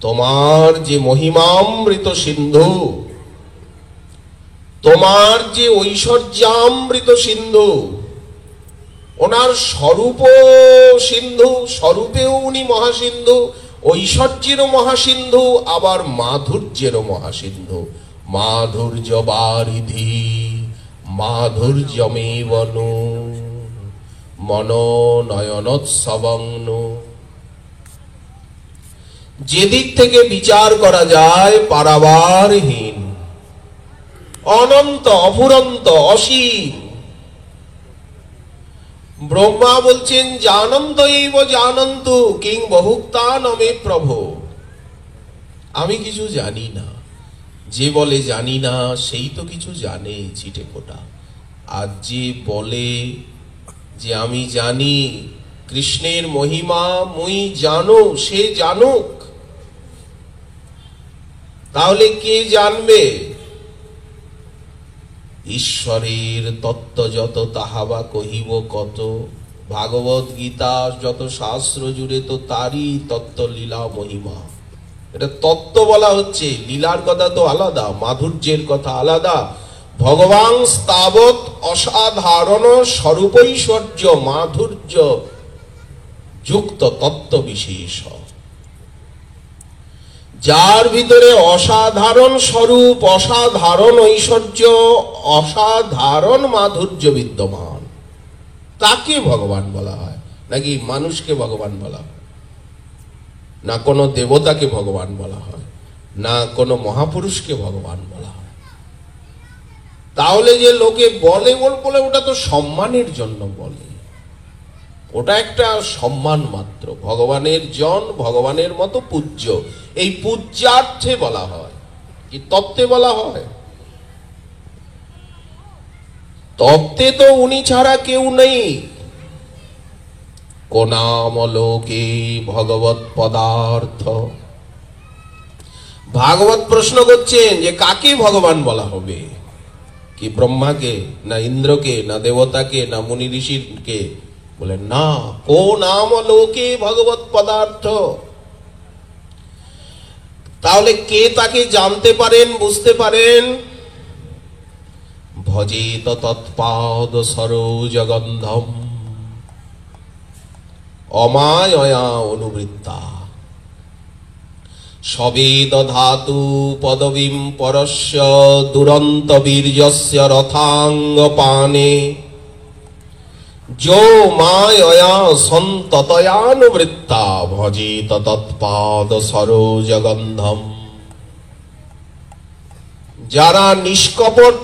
তোমার যে মহিমামৃত সিন্ধু, তোমার যে ঐশ্বর্যামৃত সিন্ধু, ওনার স্বরূপ সিন্ধু, স্বরূপেও উনি মহাসিন্ধু, ঐশ্বর্যেরও মহাসিন্ধু, আবার মাধুর্যেরও মহাসিন্ধু। মাধুর্য বারিধি মাধুর্যমেবনু মনোনয়নোৎসবংনু। যেদিক থেকে বিচার করা যায় পারাবারহীন, অনন্ত, অফুরন্ত, অসীম। ব্রহ্মা বলছেন জানন্ত এইব জানন্তু কিং বহুক্তা নমে প্রভু। আমি কিছু জানি না, যে বলে জানি না সেই তো কিছু জানে ছিটে ফোটা। আর যে বলে যে আমি জানি কৃষ্ণের মহিমা মুই জানো, সে জানুক। তাহলে কে জানবে? ঈশ্বরের তত্ত্ব যত তাহাবা কহিব কত। ভাগবত গীতা যত শাস্ত্র জুড়ে তো তারই তত্ত্ব, লীলা, মহিমা। এটা তত্ত্ব বলা হচ্ছে, লীলার কথা তো আলাদা, মাধুর্যের কথা আলাদা। ভগবান স্তাবৎ অসাধারণ স্বরূপৈশ্বর্য মাধুর্য যুক্ত তত্ত্ব বিশেষ, যার ভিতরে অসাধারণ স্বরূপ, অসাধারণ ঐশ্বর্য, অসাধারণ মাধুর্য বিদ্যমান, তাকে ভগবান বলা হয়। নাকি মানুষকে ভগবান বলা হয়? না কোনো দেবতাকে ভগবান বলা হয়, না কোনো মহাপুরুষকে ভগবান বলা হয়। তাহলে যে লোকে বলে বলে, ওটা তো সম্মানের জন্য বলে, ওটা একটা সম্মান মাত্র। ভগবানের জন, ভগবানের মতো পূজ্য, এই পূজ্যার্থে বলা হয়, কি তত্ত্বে বলা হয়? তত্ত্বে তো উনি ছাড়া কেউ নেই। কোনামলোকে ভগবৎ পদার্থ। ভাগবত প্রশ্ন করছেন যে কাকে ভগবান বলা হবে? কি ব্রহ্মাকে, না ইন্দ্রকে, না দেবতাকে, না মুনি ঋষিকে? বলে না, কোনামলোকে ভগবৎ পদার্থ। তাহলে কে তাকে জানতে পারেন, বুঝতে পারেন? ভজেত তৎপাদ সরোজগন্ধম অমায়য়া অনুবৃত্তা সবেদ ধাতু পদবীম পরস্য দুরন্ত বীর্যস্য রথাঙ্গ পানে যো মায়য়া সন্ততয়ানুবৃত্তা ভজেত তৎপাদ সরোজগন্ধম। যারা নিষ্কপট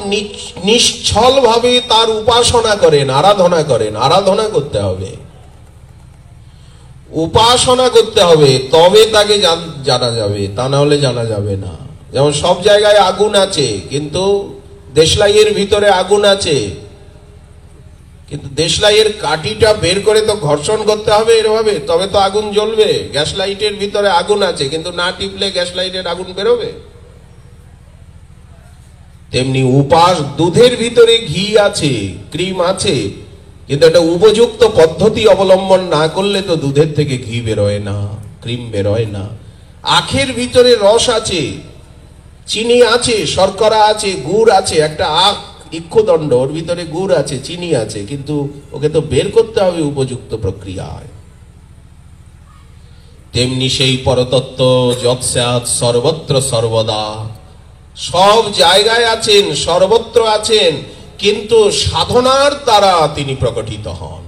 নিশ্চল ভাবে তার উপাসনা করেন, আরাধনা করেন, আরাধনা করতে হবে, উপাসনা করতে হবে, তবে তাকে জানা যাবে, তা না হলে জানা যাবে না। যেমন সব জায়গায় আগুন আছে, কিন্তু দেশলাইয়ের ভিতরে আগুন আছে, কিন্তু দেশলাইয়ের কাঠিটা বের করে তো ঘর্ষণ করতে হবে এভাবে, তবে তো আগুন জ্বলবে। গ্যাস লাইটের ভিতরে আগুন আছে, কিন্তু না টিপলে গ্যাস লাইটের আগুন বেরোবে। তেমনি দুধের ভিতরে ঘি আছে, ক্রিম আছে, কিন্তু একটা উপযুক্ত পদ্ধতি অবলম্বন না করলে তো দুধের থেকে ঘি বেরোয় না, ক্রিম বেরোয় না। আখের ভিতরে রস আছে, চিনি আছে, শর্করা আছে, গুড় আছে। একটা আখ ইক্ষুদণ্ড, ওর ভিতরে গুড় আছে, চিনি আছে, কিন্তু ওকে তো বের করতে হবে উপযুক্ত প্রক্রিয়ায়। তেমনি সেই পরতত্ত্ব যৎস্যাৎ সর্বত্র সর্বদা, সব জায়গায় আছেন, সর্বত্র আছেন, কিন্তু সাধনার দ্বারা তিনি প্রকটিত হন।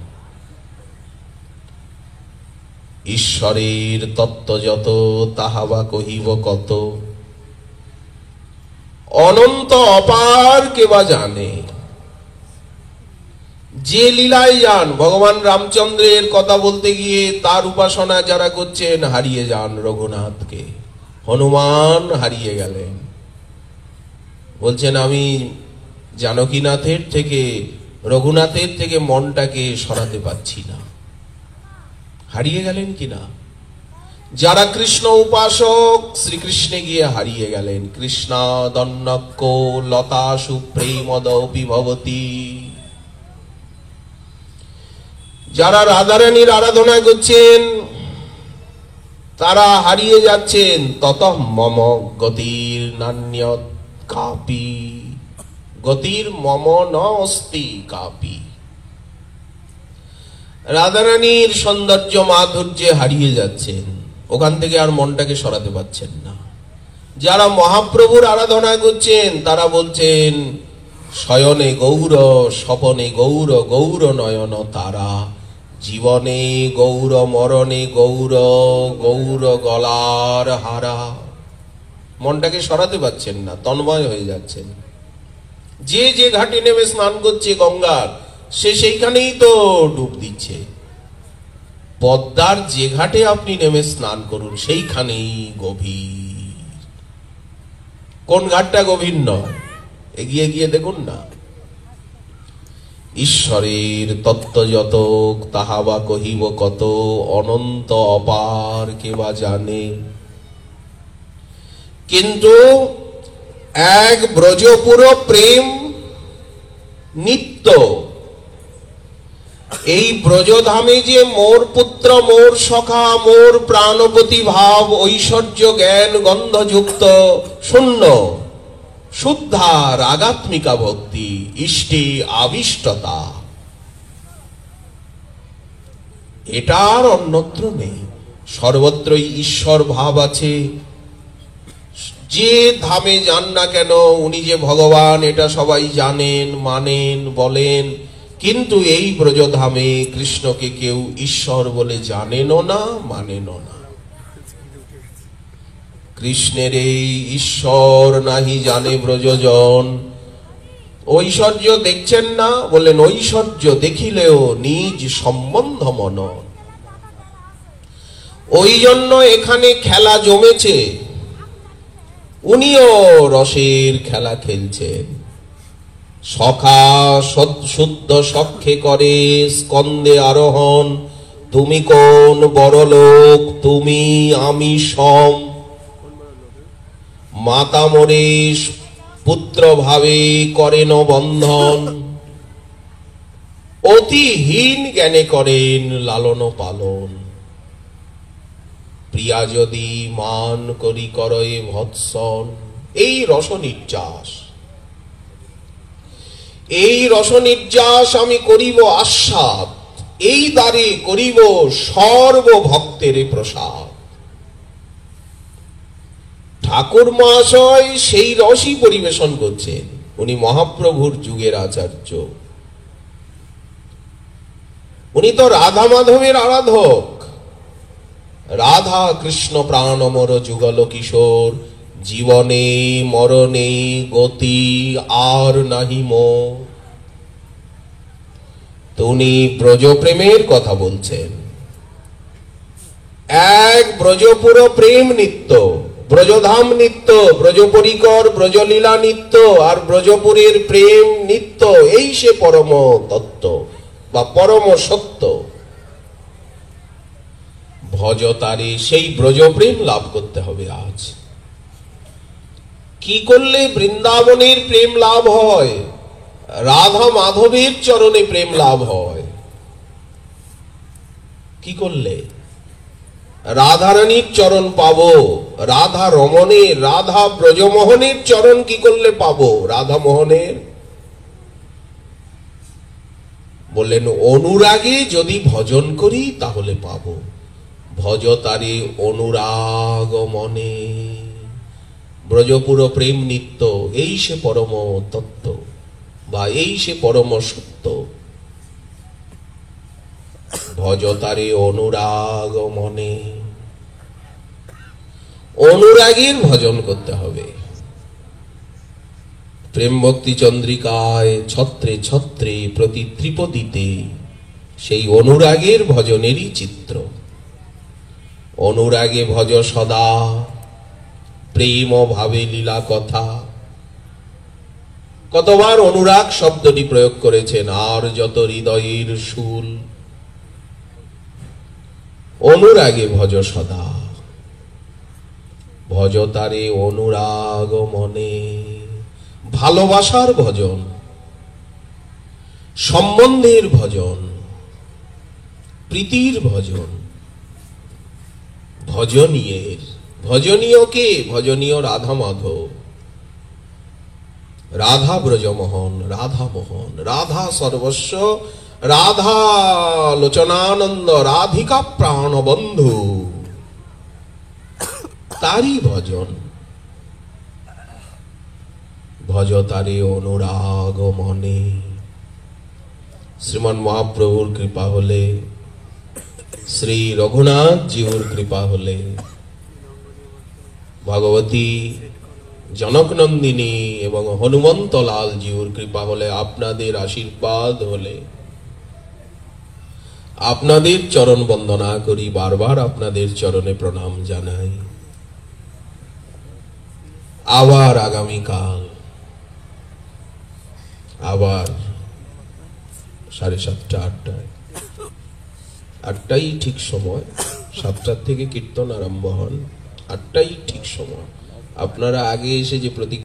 ঈশ্বরের তত্ত্ব যত তাহাবা কহিব কত। অনন্ত অপার কেবা জানে। যে লীলায় যান, ভগবান রামচন্দ্রের কথা বলতে গিয়ে তার উপাসনা যারা করছেন হারিয়ে যান রঘুনাথকে। হনুমান হারিয়ে গেলেন, বলছেন আমি জানকীনাথের থেকে, রঘুনাথের থেকে মনটাকে সরাতে পারছি না। হারিয়ে গেলেন কিনা? যারা কৃষ্ণ উপাসক শ্রীকৃষ্ণে গিয়ে হারিয়ে গেলেন। কৃষ্ণাদন্যক্য লতাসু প্রেমদপি ভবতি। যারা রাধারানীর আরাধনা করছেন তারা হারিয়ে যাচ্ছেন। ততঃ মম গতির নান্যৎ কাপি, গতির মম ন অস্তি কাপি। রাধারানীর সৌন্দর্য মাধুর্যে হারিয়ে যাচ্ছেন, ওখান থেকে আর মনটাকে সরাতে পারছেন না। যারা মহাপ্রভুর আরাধনা করছেন তারা বলছেন শয়নে গৌর স্বপনে গৌর, গৌর নয়ন তারা, জীবনে গৌর মরণে গৌর, গৌর গলার হারা। মনটাকে সরাতে পারছেন না, তন্ময় হয়ে যাচ্ছেন। যে যে ঘাটে নেমে স্নান করছে গঙ্গার, সে সেইখানেই তো ডুব দিচ্ছে। পদ্মার যে ঘাটে আপনি নেমে স্নান করুন সেইখানেই গভীর। কোন ঘাটটা গভীর নয়? এগিয়ে গিয়ে দেখুন না। ঈশ্বরের তত্ত্ব যত তাহা বা কহিব কত, অনন্ত অপার কে বা জানে। কিন্তু এক ব্রজপুর প্রেম নিত্য, এই ব্রজধামে যে মোর পুত্র মোর সখা মোর প্রাণপতি ভাব ঐশ্বর্য জ্ঞান গন্ধযুক্ত শূন্য শুদ্ধা রাগাত্মিকা ভক্তি ইষ্টি আবিষ্টতা, এটার অন্যত্র নেই। সর্বত্রই ঈশ্বর ভাব আছে। যে ধামে যান না কেন উনি যে ভগবান এটা সবাই জানেন, মানেন, বলেন। কিন্তু এই ব্রজধামে কৃষ্ণকে কেউ ঈশ্বর বলে জানেনও না, মানেনও না। কৃষ্ণের এই ঈশ্বর নাহি জানে ব্রজজন। ঐশ্বর্য দেখছেন না, বললেন ঐশ্বর্য দেখিলেও নিজ সম্বন্ধ মন। ওই জন্য এখানে খেলা জমেছে, উনিও রসের খেলা খেলছেন। সখা শুদ্ধ সখ্যে করে স্কন্দে আরোহণ, তুমি কোন বড়লোক তুমি আমি সম। মাতা মরেশ পুত্র ভাবে করেন বন্ধন, অতিহীন জ্ঞানে করেন লালন পালন। প্রিয়া যদি মান করি করয়ে ভৎসন। এই রস নির্যাস, এই রস নির্যাস আমি করিব আস্বাদ, এই দ্বারে করিব সর্বভক্তের প্রসাদ। ঠাকুর মহাশয় সেই রসই পরিবেশন করছেন। উনি মহাপ্রভুর যুগের আচার্য, উনি তো রাধা মাধবের আরাধক। রাধা কৃষ্ণ প্রাণমর যুগল কিশোর, জীবনে মরণে গতি আর নাহি মোর। তো উনি ব্রজপ্রেমের কথা বলছেন। এক ব্রজপুর প্রেম নিত্য, ব্রজধাম নিত্য, ব্রজপরিকর ব্রজলীলা নিত্য, আর ব্রজপুরের প্রেম নিত্য। এই সে পরম তত্ত্ব বা পরম সত্য। ভজ তারে, সেই ব্রজপ্রেম লাভ করতে হবে। আজ কি করলে বৃন্দাবনের প্রেম লাভ হয়? রাধা মাধবের চরণে প্রেম লাভ হয়। কি করলে? রাধারানীর চরণ পাবো, রাধা রমণের, রাধা ব্রজমোহনের চরণ কি করলে পাবো? রাধা মোহনের বললেন অনুরাগে যদি ভজন করি তাহলে পাবো। ভজ তারে অনুরাগ মনে। ব্রজপুর প্রেম নিত্য, এই সে পরম তত্ত্ব বা এই সে পরম সত্য। ভজ তারে অনুরাগ মনে। অনুরাগীর ভজন করতে হবে। প্রেম ভক্তি চন্দ্রিকায় ছত্রে ছত্রে প্রতি ত্রিপদীতে সেই অনুরাগের ভজনেরই চিত্র। অনুরাগে ভজ সদা, প্রেম ভাবে লীলা কথা। কতবার অনুরাগ শব্দটি প্রয়োগ করেছেন। আর যত হৃদয়ের শুল, অনুরাগে ভজ সদা। ভজতারে অনুরাগ মনে। ভালোবাসার ভজন, সম্বন্ধের ভজন, প্রীতির ভজন, ভজনীয়ের। ভজনীয় কে? ভজনীয় রাধা মাধব, রাধা ব্রজমোহন, রাধা মোহন, রাধা সর্বস্ব, রাধা লোচনানন্দ, রাধিকা প্রাণবন্ধু, তারই ভজন। ভজতারে অনুরাগ মনে। শ্রীমান মহাপ্রভুর কৃপা হলে, শ্রী রঘুনাথ জিউর কৃপা হলে, ভগবতী জনকনন্দিনী এবং হনুমন্ত লাল জিউর কৃপা হলে, আপনাদের আশীর্বাদ হলে, আপনাদের চরণ বন্দনা করি, বারবার আপনাদের চরণে প্রণাম জানাই। আবার আগামীকাল আবার 7:30 8টাই ঠিক সময়। 7টার থেকে কীর্তন আরম্ভ হন, 8টাই ঠিক সময়। আপনারা আগে এসে যে প্রতি